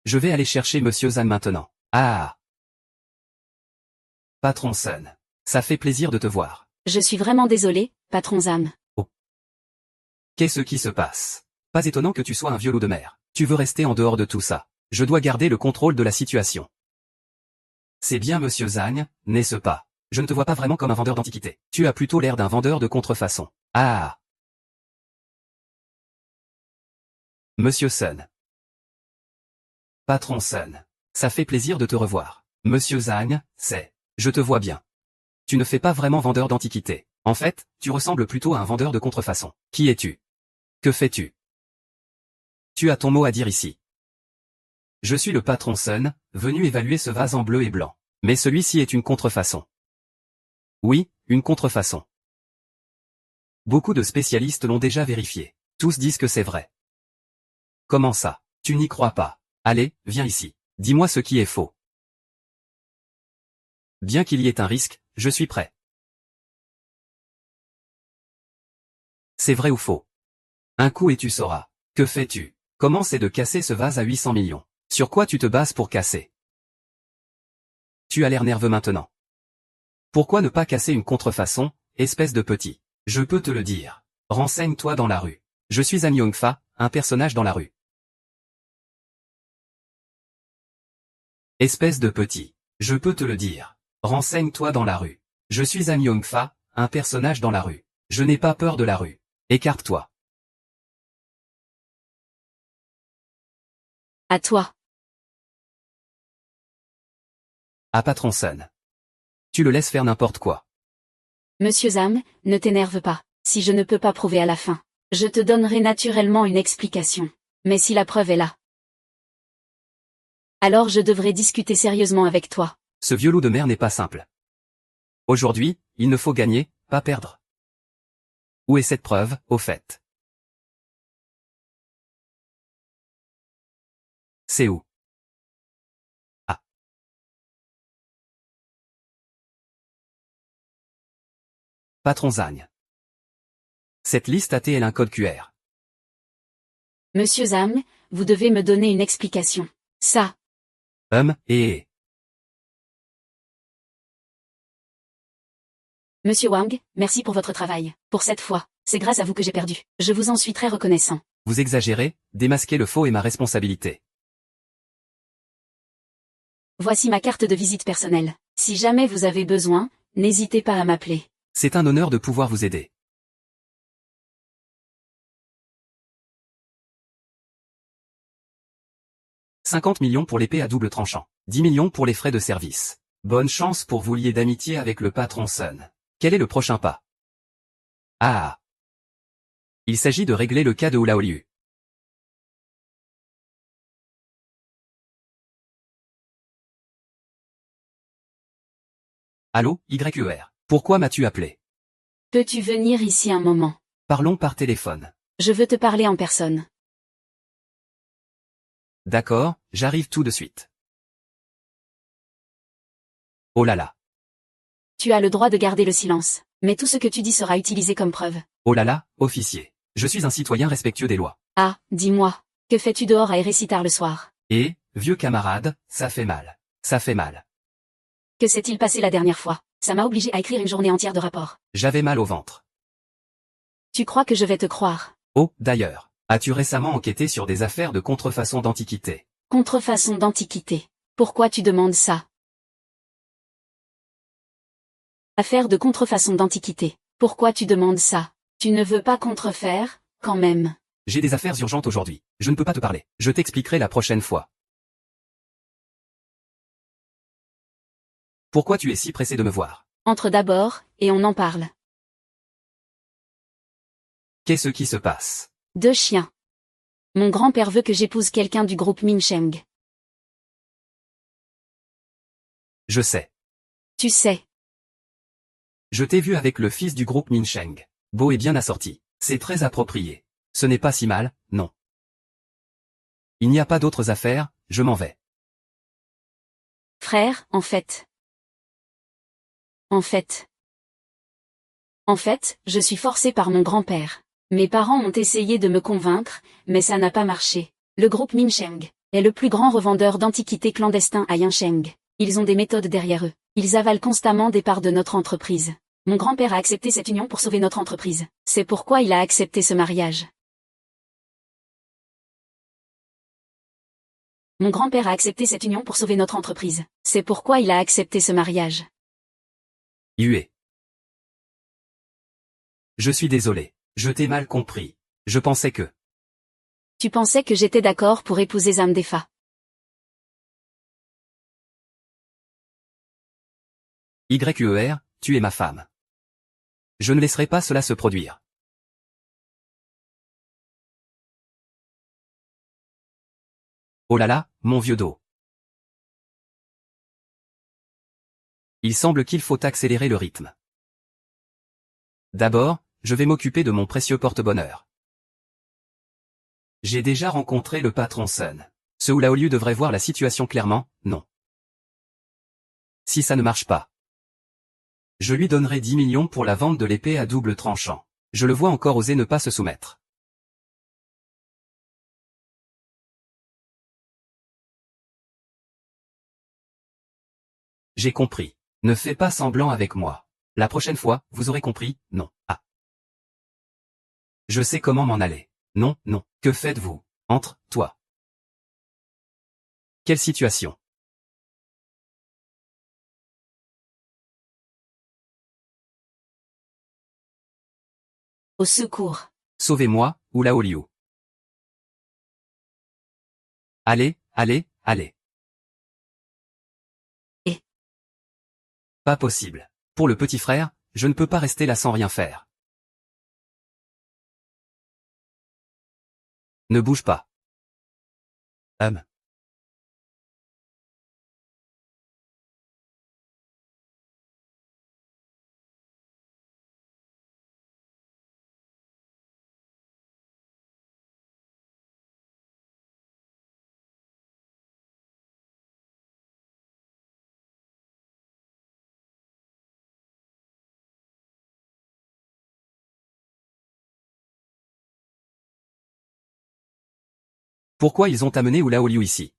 Je vais aller chercher Monsieur Zhang maintenant. Ah. Patron Sun. Ça fait plaisir de te voir. Je suis vraiment désolé, patron Zhang. Qu'est-ce qui se passe? Pas étonnant que tu sois un vieux loup de mer. Tu veux rester en dehors de tout ça. Je dois garder le contrôle de la situation. C'est bien Monsieur Zhang, n'est-ce pas? Je ne te vois pas vraiment comme un vendeur d'antiquités. Tu as plutôt l'air d'un vendeur de contrefaçon. Ah. Monsieur Sun. Patron Sun. Ça fait plaisir de te revoir. Monsieur Zhang, c'est... Je te vois bien. Tu ne fais pas vraiment vendeur d'antiquités. En fait, tu ressembles plutôt à un vendeur de contrefaçon. Qui es-tu? Que fais-tu? Tu as ton mot à dire ici. Je suis le patron Sun, venu évaluer ce vase en bleu et blanc. Mais celui-ci est une contrefaçon. Oui, une contrefaçon. Beaucoup de spécialistes l'ont déjà vérifié. Tous disent que c'est vrai. Comment ça? Tu n'y crois pas? Allez, viens ici. Dis-moi ce qui est faux. Bien qu'il y ait un risque, je suis prêt. C'est vrai ou faux? Un coup et tu sauras. Que fais-tu? Comment c'est de casser ce vase à 800 millions? Sur quoi tu te bases pour casser? Tu as l'air nerveux maintenant. Pourquoi ne pas casser une contrefaçon, espèce de petit? Je peux te le dire. Renseigne-toi dans la rue. Je suis Han Yongfa, un personnage dans la rue. Espèce de petit. Je peux te le dire. Renseigne-toi dans la rue. Je suis Han Yongfa, un personnage dans la rue. Je n'ai pas peur de la rue. Écarte-toi. À toi. À patron Sun. Tu le laisses faire n'importe quoi. Monsieur Zhang, ne t'énerve pas. Si je ne peux pas prouver à la fin, je te donnerai naturellement une explication. Mais si la preuve est là, alors je devrais discuter sérieusement avec toi. Ce vieux loup de mer n'est pas simple. Aujourd'hui, il ne faut gagner, pas perdre. Où est cette preuve, au fait? C'est où? Ah. Patron Zhang. Cette liste a-t-elle un code QR? Monsieur Zhang, vous devez me donner une explication. Ça. Et... Monsieur Wang, merci pour votre travail. Pour cette fois, c'est grâce à vous que j'ai perdu. Je vous en suis très reconnaissant. Vous exagérez, démasquer le faux est ma responsabilité. Voici ma carte de visite personnelle. Si jamais vous avez besoin, n'hésitez pas à m'appeler. C'est un honneur de pouvoir vous aider. « 50 millions pour l'épée à double tranchant. 10 millions pour les frais de service. Bonne chance pour vous lier d'amitié avec le patron Sun. Quel est le prochain pas? Ah. Il s'agit de régler le cas de Hula Liu. Allô, YER. Pourquoi m'as-tu appelé? Peux-tu venir ici un moment? Parlons par téléphone. Je veux te parler en personne. D'accord, j'arrive tout de suite. Oh là là. Tu as le droit de garder le silence, mais tout ce que tu dis sera utilisé comme preuve. Oh là là, officier. Je suis un citoyen respectueux des lois. Ah, dis-moi, que fais-tu dehors à errer si tard le soir? Et, vieux camarade, ça fait mal. Ça fait mal. Que s'est-il passé la dernière fois? Ça m'a obligé à écrire une journée entière de rapports. J'avais mal au ventre. Tu crois que je vais te croire? Oh, d'ailleurs, as-tu récemment enquêté sur des affaires de contrefaçon d'antiquités? Contrefaçon d'antiquité. Pourquoi tu demandes ça? Affaire de contrefaçon d'antiquité. Pourquoi tu demandes ça? Tu ne veux pas contrefaire, quand même. J'ai des affaires urgentes aujourd'hui. Je ne peux pas te parler. Je t'expliquerai la prochaine fois. Pourquoi tu es si pressé de me voir? Entre d'abord, et on en parle. Qu'est-ce qui se passe? Deux chiens. Mon grand-père veut que j'épouse quelqu'un du groupe Minsheng. Je sais. Tu sais. Je t'ai vu avec le fils du groupe Minsheng. Beau et bien assorti. C'est très approprié. Ce n'est pas si mal, non. Il n'y a pas d'autres affaires, je m'en vais. Frère, en fait. En fait, je suis forcée par mon grand-père. Mes parents ont essayé de me convaincre, mais ça n'a pas marché. Le groupe Minsheng est le plus grand revendeur d'antiquités clandestins à Yancheng. Ils ont des méthodes derrière eux. Ils avalent constamment des parts de notre entreprise. Mon grand-père a accepté cette union pour sauver notre entreprise. C'est pourquoi il a accepté ce mariage. Mon grand-père a accepté cette union pour sauver notre entreprise. C'est pourquoi il a accepté ce mariage. Hué. Je suis désolé. Je t'ai mal compris. Je pensais que... Tu pensais que j'étais d'accord pour épouser Zamdefa. YER, tu es ma femme. Je ne laisserai pas cela se produire. Oh là là, mon vieux dos. Il semble qu'il faut accélérer le rythme. D'abord, je vais m'occuper de mon précieux porte-bonheur. J'ai déjà rencontré le patron Sun. Ce Oulaoliu devrait voir la situation clairement, non. Si ça ne marche pas, je lui donnerai 10 millions pour la vente de l'épée à double tranchant. Je le vois encore oser ne pas se soumettre. J'ai compris. Ne fais pas semblant avec moi. La prochaine fois, vous aurez compris, non. Ah. Je sais comment m'en aller. Non, non. Que faites-vous? Entre, toi. Quelle situation? Au secours. Sauvez-moi, Oulaoliu. Allez, allez, allez. Et pas possible. Pour le petit frère, je ne peux pas rester là sans rien faire. Ne bouge pas. Pourquoi ils ont amené Oulaoliu ici?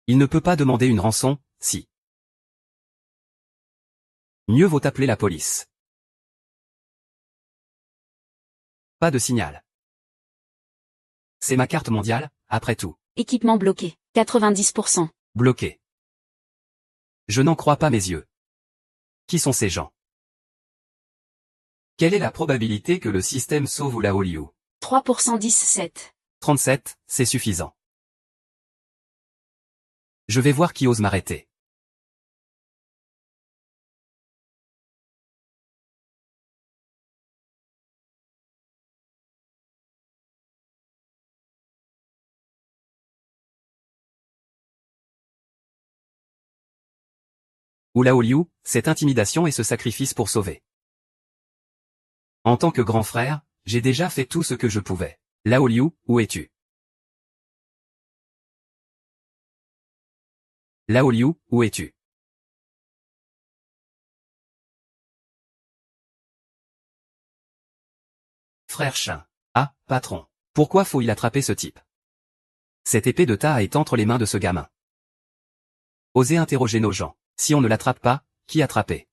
Il ne peut pas demander une rançon, si. Mieux vaut appeler la police. Pas de signal. C'est ma carte mondiale, après tout. équipement bloqué. 90%. Bloqué. Je n'en crois pas mes yeux. Qui sont ces gens? Quelle est la probabilité que le système sauve Oulaoliu? 3% 17. 37, c'est suffisant. Je vais voir qui ose m'arrêter. Oulaoliu, cette intimidation et ce sacrifice pour sauver. En tant que grand frère, j'ai déjà fait tout ce que je pouvais. Laoliu, où es-tu? Laoliu, où es-tu? Frère chien. Ah, patron. Pourquoi faut-il attraper ce type? Cette épée de Taha est entre les mains de ce gamin. Osez interroger nos gens. Si on ne l'attrape pas, qui attraper?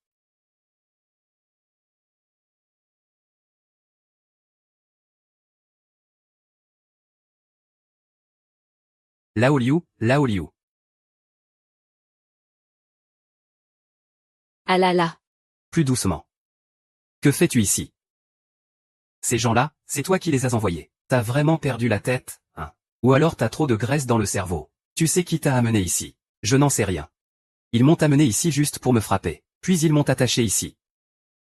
Laoliu, Laoliu. Ah là là. Plus doucement. Que fais-tu ici? Ces gens-là, c'est toi qui les as envoyés. T'as vraiment perdu la tête, hein? Ou alors t'as trop de graisse dans le cerveau. Tu sais qui t'a amené ici? Je n'en sais rien. Ils m'ont amené ici juste pour me frapper. Puis ils m'ont attaché ici.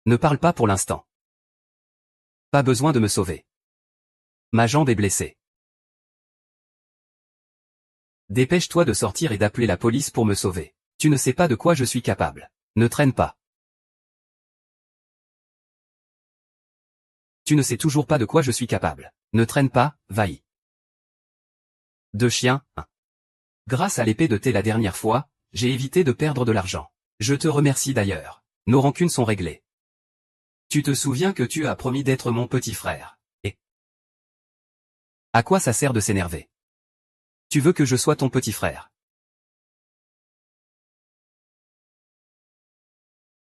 Ne parle pas pour l'instant. Pas besoin de me sauver. Ma jambe est blessée. Dépêche-toi de sortir et d'appeler la police pour me sauver. Tu ne sais pas de quoi je suis capable. Ne traîne pas. Tu ne sais toujours pas de quoi je suis capable. Ne traîne pas, vaille. Deux chiens, un. Grâce à l'épée de thé la dernière fois, j'ai évité de perdre de l'argent. Je te remercie d'ailleurs. Nos rancunes sont réglées. Tu te souviens que tu as promis d'être mon petit frère. Et à quoi ça sert de s'énerver? Tu veux que je sois ton petit frère?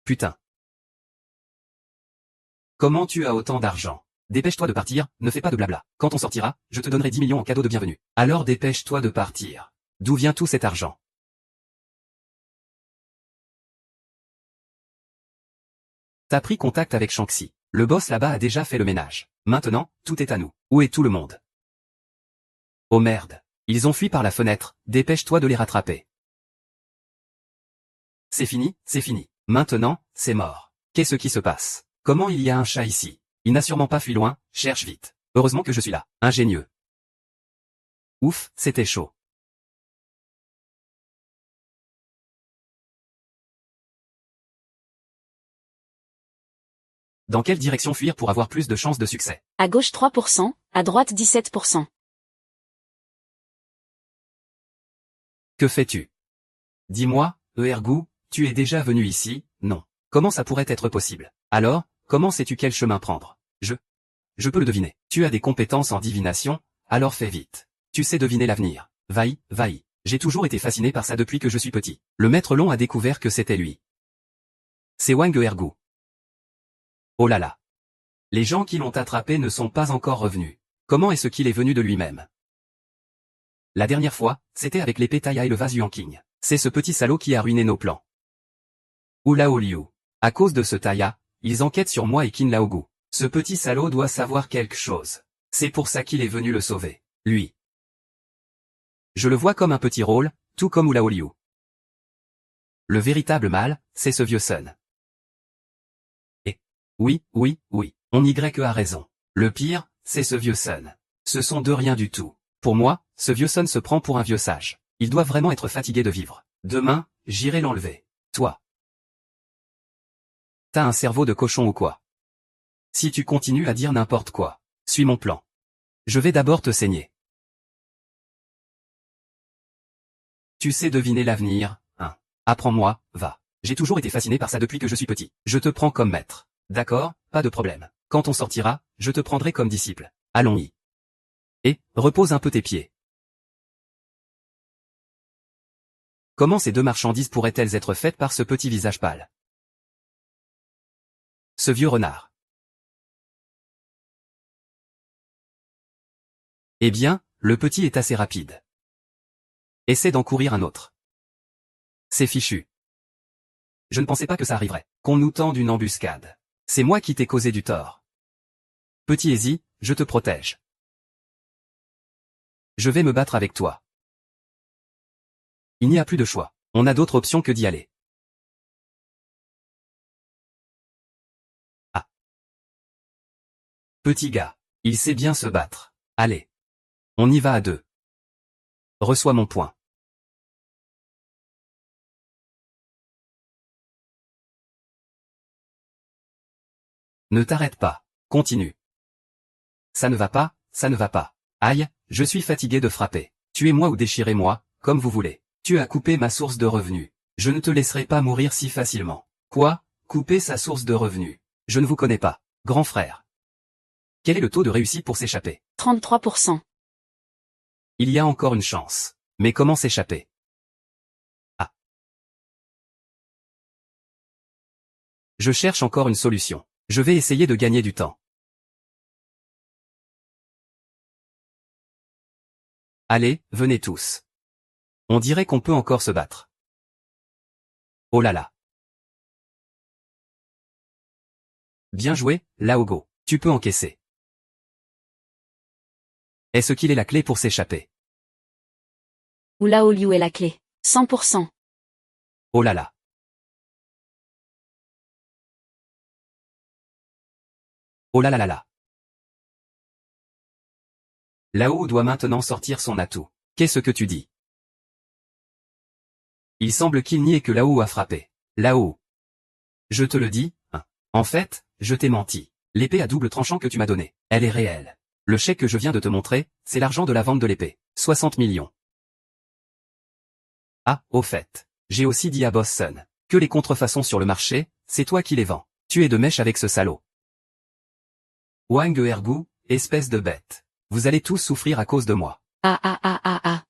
Putain. Comment tu as autant d'argent? Dépêche-toi de partir, ne fais pas de blabla. Quand on sortira, je te donnerai 10 millions en cadeau de bienvenue. Alors dépêche-toi de partir. D'où vient tout cet argent? T'as pris contact avec Shanxi. Le boss là-bas a déjà fait le ménage. Maintenant, tout est à nous. Où est tout le monde? Oh merde. Ils ont fui par la fenêtre, dépêche-toi de les rattraper. C'est fini, c'est fini. Maintenant, c'est mort. Qu'est-ce qui se passe? Comment il y a un chat ici? Il n'a sûrement pas fui loin, cherche vite. Heureusement que je suis là. Ingénieux. Ouf, c'était chaud. Dans quelle direction fuir pour avoir plus de chances de succès? À gauche 3%, à droite 17%. Que fais-tu? Dis-moi, Ergou, tu es déjà venu ici, non. Comment ça pourrait être possible? Alors, comment sais-tu quel chemin prendre? Je peux le deviner. Tu as des compétences en divination, alors fais vite. Tu sais deviner l'avenir. Vaille, vaille. J'ai toujours été fasciné par ça depuis que je suis petit. Le maître long a découvert que c'était lui. C'est Wang Ergou. Oh là là. Les gens qui l'ont attrapé ne sont pas encore revenus. Comment est-ce qu'il est venu de lui-même? La dernière fois, c'était avec l'épée Taya et le vase Yuanqing. C'est ce petit salaud qui a ruiné nos plans. Oula Liu. À cause de ce Taya, ils enquêtent sur moi et Qin Laogu. Ce petit salaud doit savoir quelque chose. C'est pour ça qu'il est venu le sauver. Lui. Je le vois comme un petit rôle, tout comme Oula Liu. Le véritable mal, c'est ce vieux Sun. Et oui, on Y a raison. Le pire, c'est ce vieux Sun. Ce sont de rien du tout. Pour moi, ce vieux Sun se prend pour un vieux sage. Il doit vraiment être fatigué de vivre. Demain, j'irai l'enlever. Toi. T'as un cerveau de cochon ou quoi? Si tu continues à dire n'importe quoi, suis mon plan. Je vais d'abord te saigner. Tu sais deviner l'avenir, hein? Apprends-moi, va. J'ai toujours été fasciné par ça depuis que je suis petit. Je te prends comme maître. D'accord, pas de problème. Quand on sortira, je te prendrai comme disciple. Allons-y. Et, repose un peu tes pieds. Comment ces deux marchandises pourraient-elles être faites par ce petit visage pâle? Ce vieux renard. Eh bien, le petit est assez rapide. Essaie d'en courir un autre. C'est fichu. Je ne pensais pas que ça arriverait. Qu'on nous tende une embuscade. C'est moi qui t'ai causé du tort. Petit Easy, je te protège. Je vais me battre avec toi. Il n'y a plus de choix. On a d'autres options que d'y aller. Ah. Petit gars. Il sait bien se battre. Allez. On y va à deux. Reçois mon point. Ne t'arrête pas. Continue. Ça ne va pas, ça ne va pas. Aïe, je suis fatigué de frapper. Tuez-moi ou déchirez-moi, comme vous voulez. Tu as coupé ma source de revenus. Je ne te laisserai pas mourir si facilement. Quoi? Couper sa source de revenus? Je ne vous connais pas. Grand frère. Quel est le taux de réussite pour s'échapper? 33%. Il y a encore une chance. Mais comment s'échapper? Ah. Je cherche encore une solution. Je vais essayer de gagner du temps. Allez, venez tous. On dirait qu'on peut encore se battre. Oh là là. Bien joué, Laogo. Tu peux encaisser. Est-ce qu'il est la clé pour s'échapper? Oula Liu est la clé. 100%. Oh là là. Oh là là là là. Lao doit maintenant sortir son atout. Qu'est-ce que tu dis? Il semble qu'il nie et que Lao a frappé. Lao. Je te le dis, hein. En fait, je t'ai menti. L'épée à double tranchant que tu m'as donnée, elle est réelle. Le chèque que je viens de te montrer, c'est l'argent de la vente de l'épée. 60 millions. Ah, au fait. J'ai aussi dit à Bosson que les contrefaçons sur le marché, c'est toi qui les vends. Tu es de mèche avec ce salaud. Wang Ergu, espèce de bête. Vous allez tous souffrir à cause de moi. Ah ah ah ah ah.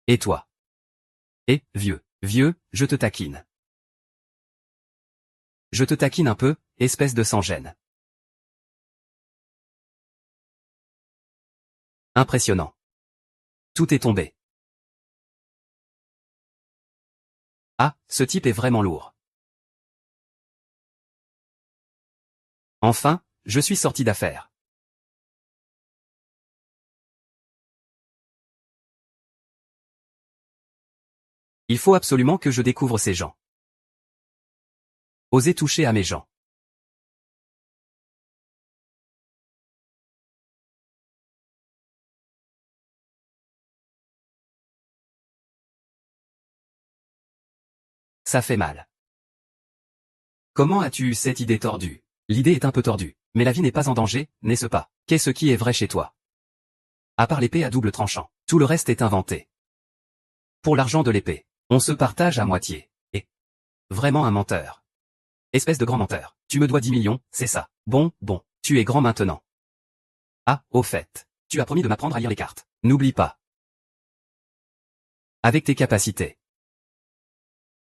Et toi? Eh, vieux, je te taquine. Je te taquine un peu, espèce de sans-gêne. Impressionnant. Tout est tombé. Ah, ce type est vraiment lourd. Enfin, je suis sorti d'affaire. Il faut absolument que je découvre ces gens. Osez toucher à mes gens. Ça fait mal. Comment as-tu eu cette idée tordue? L'idée est un peu tordue, mais la vie n'est pas en danger, n'est-ce pas? Qu'est-ce qui est vrai chez toi? À part l'épée à double tranchant, tout le reste est inventé. Pour l'argent de l'épée, on se partage à moitié. Et vraiment un menteur. Espèce de grand menteur, tu me dois 10 millions, c'est ça. Bon, tu es grand maintenant. Ah, au fait, tu as promis de m'apprendre à lire les cartes. N'oublie pas. Avec tes capacités.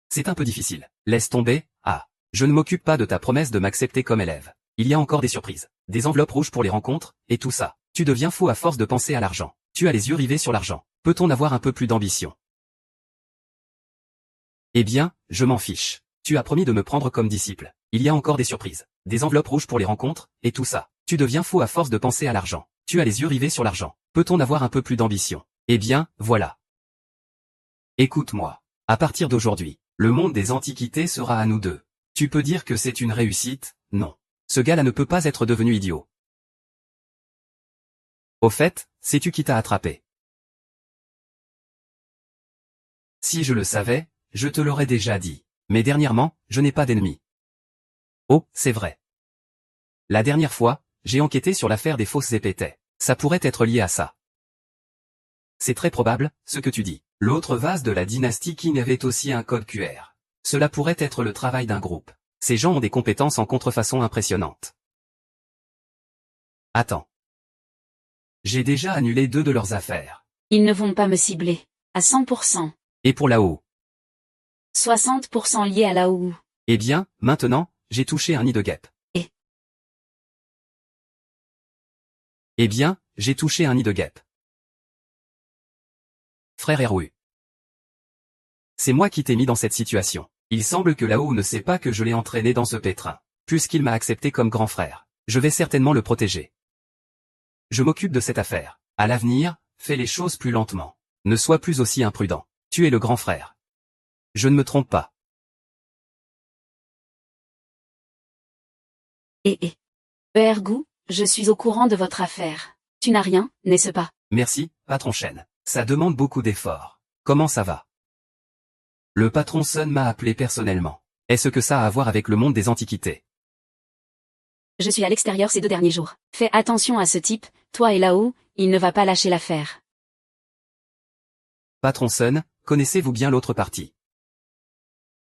C'est un peu difficile. Laisse tomber, ah. Je ne m'occupe pas de ta promesse de m'accepter comme élève. Il y a encore des surprises, des enveloppes rouges pour les rencontres, et tout ça. Tu deviens fou à force de penser à l'argent. Tu as les yeux rivés sur l'argent. Peut-on avoir un peu plus d'ambition? Eh bien, je m'en fiche. Tu as promis de me prendre comme disciple. Il y a encore des surprises, des enveloppes rouges pour les rencontres, et tout ça. Tu deviens fou à force de penser à l'argent. Tu as les yeux rivés sur l'argent. Peut-on avoir un peu plus d'ambition? Eh bien, voilà. Écoute-moi. À partir d'aujourd'hui, le monde des antiquités sera à nous deux. Tu peux dire que c'est une réussite? Non. Ce gars-là ne peut pas être devenu idiot. Au fait, sais-tu qui t'a attrapé? Si je le savais, je te l'aurais déjà dit. Mais dernièrement, je n'ai pas d'ennemis. Oh, c'est vrai. La dernière fois, j'ai enquêté sur l'affaire des fausses épétais. Ça pourrait être lié à ça. C'est très probable, ce que tu dis. L'autre vase de la dynastie Qing avait aussi un code QR. Cela pourrait être le travail d'un groupe. Ces gens ont des compétences en contrefaçon impressionnantes. Attends. J'ai déjà annulé 2 de leurs affaires. Ils ne vont pas me cibler. À 100%. Et pour là-haut? 60% liés à là-haut. Eh bien, maintenant, j'ai touché un nid de guêpe. Et? Eh bien, j'ai touché un nid de guêpe. Frère Erwu. C'est moi qui t'ai mis dans cette situation. Il semble que Lao ne sait pas que je l'ai entraîné dans ce pétrin. Puisqu'il m'a accepté comme grand frère, je vais certainement le protéger. Je m'occupe de cette affaire. À l'avenir, fais les choses plus lentement. Ne sois plus aussi imprudent. Tu es le grand frère. Je ne me trompe pas. Ergu, je suis au courant de votre affaire. Tu n'as rien, n'est-ce pas? Merci, patron Shen. Ça demande beaucoup d'efforts. Comment ça va? Le patron Sun m'a appelé personnellement. Est-ce que ça a à voir avec le monde des antiquités? Je suis à l'extérieur ces 2 derniers jours. Fais attention à ce type, toi et là-haut, il ne va pas lâcher l'affaire. Patron Sun, connaissez-vous bien l'autre partie?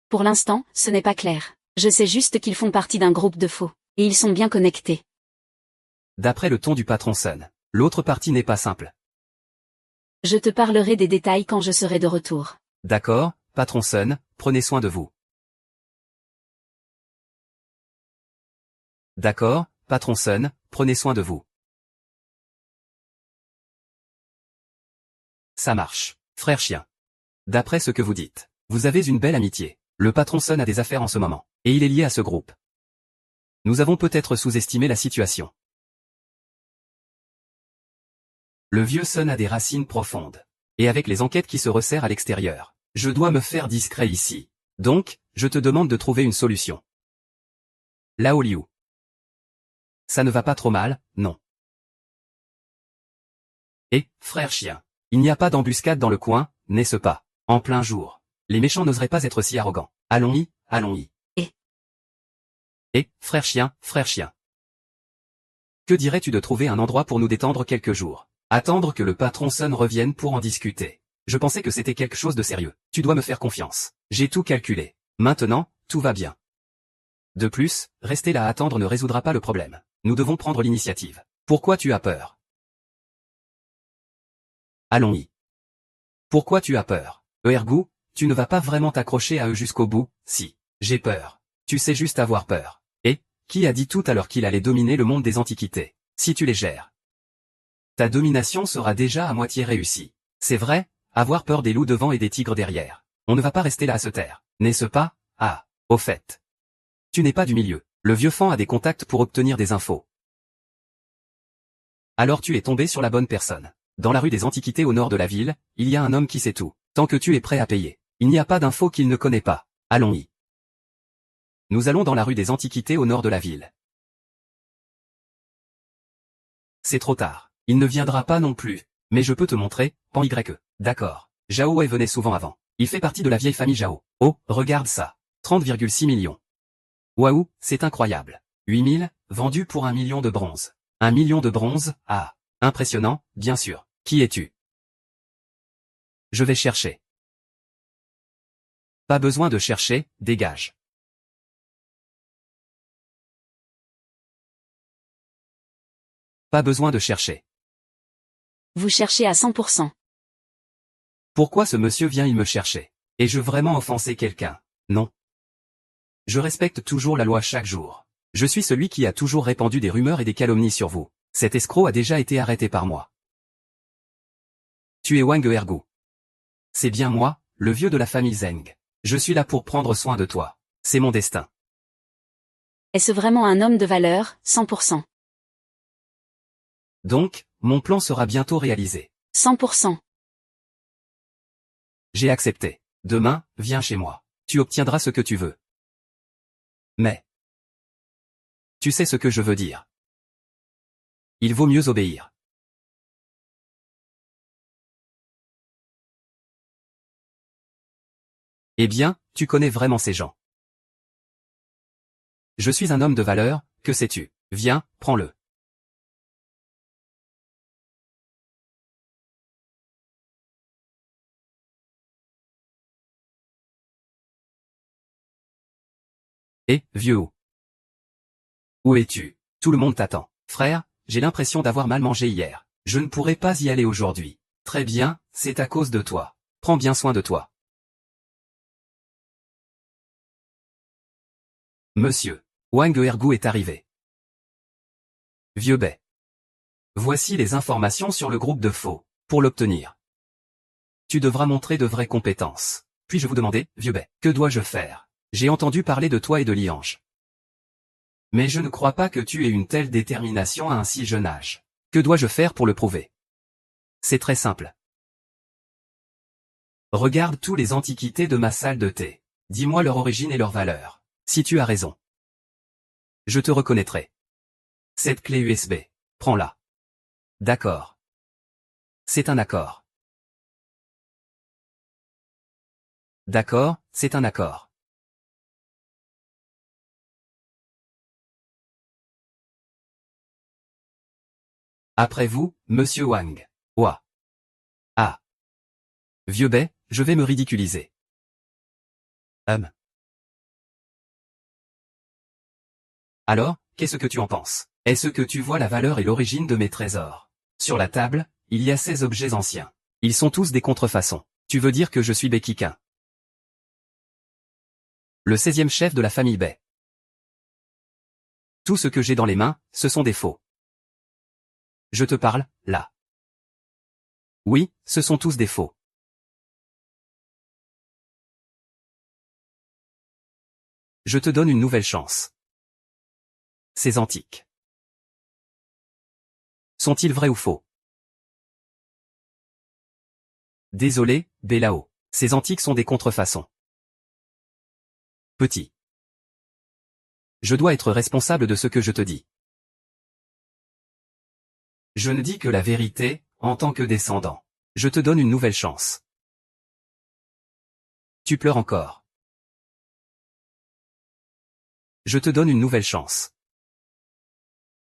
Pour l'instant, ce n'est pas clair. Je sais juste qu'ils font partie d'un groupe de faux. Et ils sont bien connectés. D'après le ton du patron Sun, l'autre partie n'est pas simple. Je te parlerai des détails quand je serai de retour. D'accord, patron Sun, prenez soin de vous. D'accord, patron Sun, prenez soin de vous. Ça marche, frère chien. D'après ce que vous dites, vous avez une belle amitié. Le patron Sun a des affaires en ce moment, et il est lié à ce groupe. Nous avons peut-être sous-estimé la situation. Le vieux Sun a des racines profondes. Et avec les enquêtes qui se resserrent à l'extérieur, je dois me faire discret ici. Donc, je te demande de trouver une solution. Lao Liu. Ça ne va pas trop mal, non. Et, frère chien, il n'y a pas d'embuscade dans le coin, n'est-ce pas? En plein jour. Les méchants n'oseraient pas être si arrogants. Allons-y, allons-y. Et, frère chien, frère chien. Que dirais-tu de trouver un endroit pour nous détendre quelques jours? Attendre que le patron Sun revienne pour en discuter. Je pensais que c'était quelque chose de sérieux. Tu dois me faire confiance. J'ai tout calculé. Maintenant, tout va bien. De plus, rester là à attendre ne résoudra pas le problème. Nous devons prendre l'initiative. Pourquoi tu as peur? Allons-y. Pourquoi tu as peur? Ergu, tu ne vas pas vraiment t'accrocher à eux jusqu'au bout, si. J'ai peur. Tu sais juste avoir peur. Et, qui a dit tout à l'heure qu'il allait dominer le monde des antiquités? Si tu les gères, ta domination sera déjà à moitié réussie. C'est vrai, avoir peur des loups devant et des tigres derrière. On ne va pas rester là à se taire, n'est-ce pas? Ah, au fait. Tu n'es pas du milieu. Le vieux fan a des contacts pour obtenir des infos. Alors tu es tombé sur la bonne personne. Dans la rue des Antiquités au nord de la ville, il y a un homme qui sait tout. Tant que tu es prêt à payer. Il n'y a pas d'infos qu'il ne connaît pas. Allons-y. Nous allons dans la rue des Antiquités au nord de la ville. C'est trop tard. Il ne viendra pas non plus. Mais je peux te montrer, Pan Y. D'accord. Zhao Wei venait souvent avant. Il fait partie de la vieille famille Zhao. Oh, regarde ça. 30,6 millions. Waouh, c'est incroyable. 8000, vendus pour 1 million de bronze. 1 million de bronze, ah. Impressionnant, bien sûr. Qui es-tu? Je vais chercher. Pas besoin de chercher, dégage. Pas besoin de chercher. Vous cherchez à 100%. Pourquoi ce monsieur vient-il me chercher? Ai-je vraiment offensé quelqu'un? Non. Je respecte toujours la loi chaque jour. Je suis celui qui a toujours répandu des rumeurs et des calomnies sur vous. Cet escroc a déjà été arrêté par moi. Tu es Wang Ergu. C'est bien moi, le vieux de la famille Zeng. Je suis là pour prendre soin de toi. C'est mon destin. Est-ce vraiment un homme de valeur, 100%? Donc, mon plan sera bientôt réalisé. 100%. J'ai accepté. Demain, viens chez moi. Tu obtiendras ce que tu veux. Mais, tu sais ce que je veux dire. Il vaut mieux obéir. Eh bien, tu connais vraiment ces gens. Je suis un homme de valeur, que sais-tu? Viens, prends-le. Eh, vieux ou? Où es-tu? Tout le monde t'attend. Frère, j'ai l'impression d'avoir mal mangé hier. Je ne pourrai pas y aller aujourd'hui. Très bien, c'est à cause de toi. Prends bien soin de toi. Monsieur. Wang Ergu est arrivé. Vieux Bai. Voici les informations sur le groupe de faux. Pour l'obtenir, tu devras montrer de vraies compétences. Puis-je vous demander, vieux Bai, que dois-je faire? J'ai entendu parler de toi et de Liange. Mais je ne crois pas que tu aies une telle détermination à un si jeune âge. Que dois-je faire pour le prouver? C'est très simple. Regarde tous les antiquités de ma salle de thé. Dis-moi leur origine et leur valeur. Si tu as raison, je te reconnaîtrai. Cette clé USB, prends-la. D'accord. C'est un accord. D'accord, c'est un accord. Après vous, monsieur Wang. Ouah. Ah. Vieux Bai, je vais me ridiculiser. Alors, qu'est-ce que tu en penses? Est-ce que tu vois la valeur et l'origine de mes trésors? Sur la table, il y a 16 objets anciens. Ils sont tous des contrefaçons. Tu veux dire que je suis Baikiquin? Le 16e chef de la famille Bai. Tout ce que j'ai dans les mains, ce sont des faux. Je te parle, là. Oui, ce sont tous des faux. Je te donne une nouvelle chance. Ces antiques. Sont-ils vrais ou faux? Désolé, Bélao. Ces antiques sont des contrefaçons. petit. Je dois être responsable de ce que je te dis. Je ne dis que la vérité, en tant que descendant. Je te donne une nouvelle chance. Tu pleures encore. Je te donne une nouvelle chance.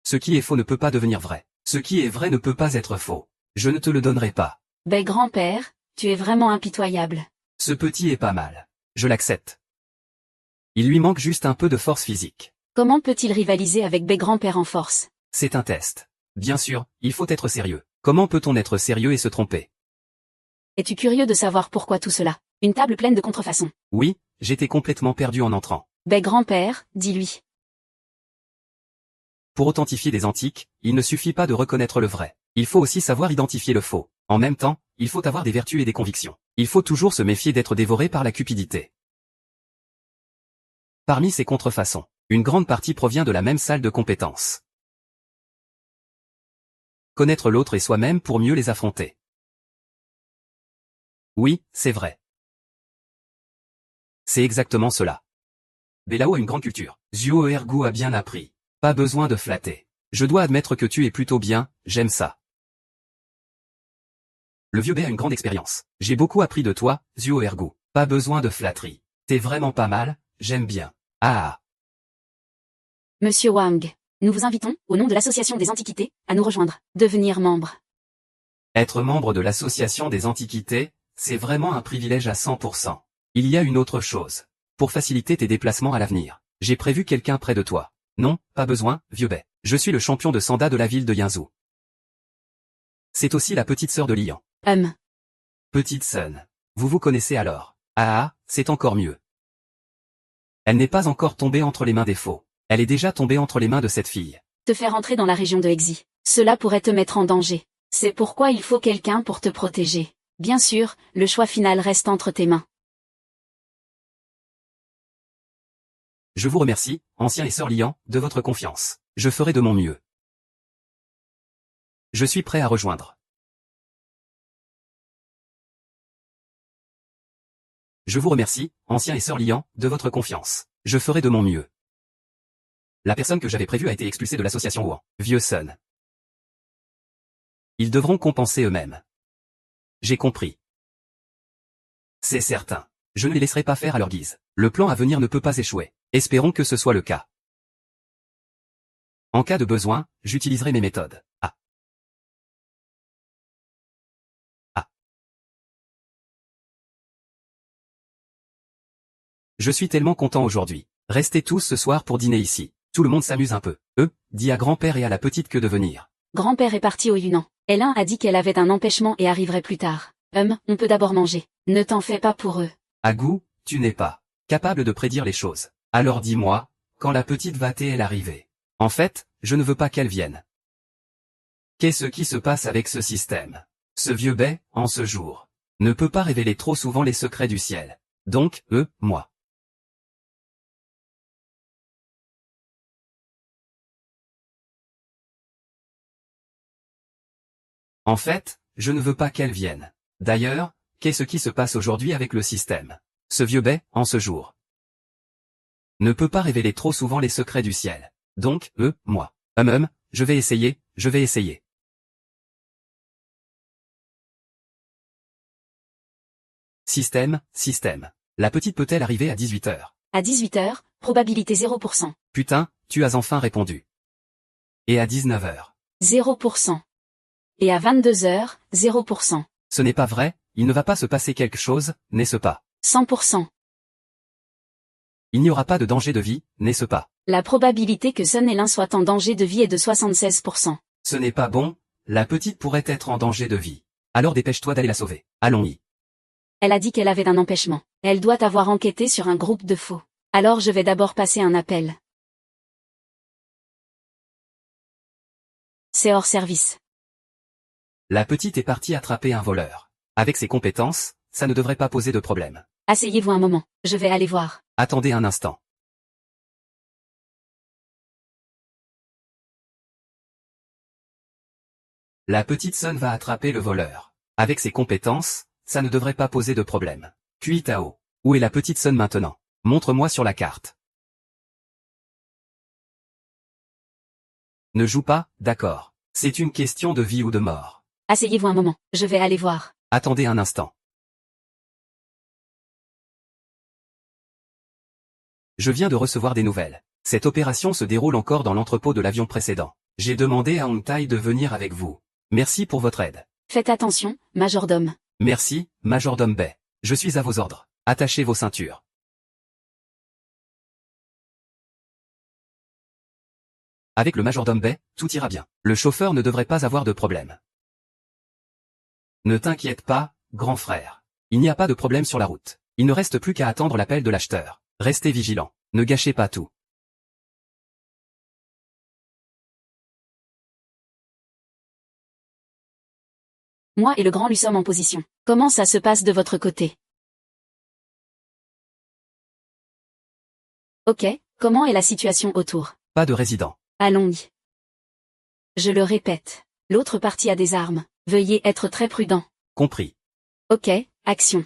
Ce qui est faux ne peut pas devenir vrai. Ce qui est vrai ne peut pas être faux. Je ne te le donnerai pas. Ben grand-père, tu es vraiment impitoyable. Ce petit est pas mal. Je l'accepte. Il lui manque juste un peu de force physique. Comment peut-il rivaliser avec Ben grand-père en force? C'est un test. Bien sûr, il faut être sérieux. Comment peut-on être sérieux et se tromper? Es-tu curieux de savoir pourquoi tout cela? Une table pleine de contrefaçons. Oui, j'étais complètement perdu en entrant. Ben grand-père, dis-lui. Pour authentifier des antiques, il ne suffit pas de reconnaître le vrai. Il faut aussi savoir identifier le faux. En même temps, il faut avoir des vertus et des convictions. Il faut toujours se méfier d'être dévoré par la cupidité. Parmi ces contrefaçons, une grande partie provient de la même salle de compétences. Connaître l'autre et soi-même pour mieux les affronter. Oui, c'est vrai. C'est exactement cela. Belao a une grande culture. Zuo Ergu a bien appris. Pas besoin de flatter. Je dois admettre que tu es plutôt bien, j'aime ça. Le vieux Bé a une grande expérience. J'ai beaucoup appris de toi, Zuo Ergu. Pas besoin de flatterie. T'es vraiment pas mal, j'aime bien. Ah. Monsieur Wang, nous vous invitons, au nom de l'Association des Antiquités, à nous rejoindre. Devenir membre. Être membre de l'Association des Antiquités, c'est vraiment un privilège à 100%. Il y a une autre chose. Pour faciliter tes déplacements à l'avenir, j'ai prévu quelqu'un près de toi. Non, pas besoin, vieux Bé. Je suis le champion de Sanda de la ville de Yinzhou. C'est aussi la petite sœur de Lian. Petite Sun. Vous vous connaissez alors. Ah, c'est encore mieux. Elle n'est pas encore tombée entre les mains des faux. Elle est déjà tombée entre les mains de cette fille. Te faire entrer dans la région de Exi. Cela pourrait te mettre en danger. C'est pourquoi il faut quelqu'un pour te protéger. Bien sûr, le choix final reste entre tes mains. Je vous remercie, ancien et sœur Lian, de votre confiance. Je ferai de mon mieux. Je suis prêt à rejoindre. Je vous remercie, ancien et sœur Lian, de votre confiance. Je ferai de mon mieux. La personne que j'avais prévue a été expulsée de l'association Ouan. Vieux Sun. Ils devront compenser eux-mêmes. J'ai compris. C'est certain. Je ne les laisserai pas faire à leur guise. Le plan à venir ne peut pas échouer. Espérons que ce soit le cas. En cas de besoin, j'utiliserai mes méthodes. Ah. Je suis tellement content aujourd'hui. Restez tous ce soir pour dîner ici. Tout le monde s'amuse un peu. Dit à grand-père et à la petite que de venir. Grand-père est parti au Yunnan. Hélène a dit qu'elle avait un empêchement et arriverait plus tard. On peut d'abord manger. Ne t'en fais pas pour eux. Agou, tu n'es pas capable de prédire les choses. Alors dis-moi, quand la petite va-t-elle arriver? En fait, je ne veux pas qu'elle vienne. Qu'est-ce qui se passe avec ce système? Ce vieux Bé, en ce jour, ne peut pas révéler trop souvent les secrets du ciel. Donc, moi. En fait, je ne veux pas qu'elle vienne. D'ailleurs, qu'est-ce qui se passe aujourd'hui avec le système? Ce vieux Bé, en ce jour, ne peut pas révéler trop souvent les secrets du ciel. Donc, moi. Je vais essayer. Système. La petite peut-elle arriver à 18h? À 18h, probabilité 0%. Putain, tu as enfin répondu. Et à 19h? 0%. Et à 22h, 0%. Ce n'est pas vrai, il ne va pas se passer quelque chose, n'est-ce pas? 100%. Il n'y aura pas de danger de vie, n'est-ce pas? La probabilité que Sun et l'un soient en danger de vie est de 76%. Ce n'est pas bon, la petite pourrait être en danger de vie. Alors dépêche-toi d'aller la sauver. Allons-y. Elle a dit qu'elle avait un empêchement. Elle doit avoir enquêté sur un groupe de faux. Alors je vais d'abord passer un appel. C'est hors service. La petite est partie attraper un voleur. Avec ses compétences, ça ne devrait pas poser de problème. Asseyez-vous un moment, je vais aller voir. Attendez un instant. La petite Sun va attraper le voleur. Avec ses compétences, ça ne devrait pas poser de problème. Kui Tao. Où est la petite Sun maintenant? Montre-moi sur la carte. Ne joue pas, d'accord. C'est une question de vie ou de mort. Asseyez-vous un moment, je vais aller voir. Attendez un instant. Je viens de recevoir des nouvelles. Cette opération se déroule encore dans l'entrepôt de l'avion précédent. J'ai demandé à Hong Tai de venir avec vous. Merci pour votre aide. Faites attention, majordome. Merci, majordome Bay. Je suis à vos ordres. Attachez vos ceintures. Avec le majordome Bay, tout ira bien. Le chauffeur ne devrait pas avoir de problème. Ne t'inquiète pas, grand frère. Il n'y a pas de problème sur la route. Il ne reste plus qu'à attendre l'appel de l'acheteur. Restez vigilant. Ne gâchez pas tout. Moi et le grand lui sommes en position. Comment ça se passe de votre côté? Ok, comment est la situation autour? Pas de résident. Allons-y. Je le répète. L'autre partie a des armes. Veuillez être très prudent. Compris. Ok, action.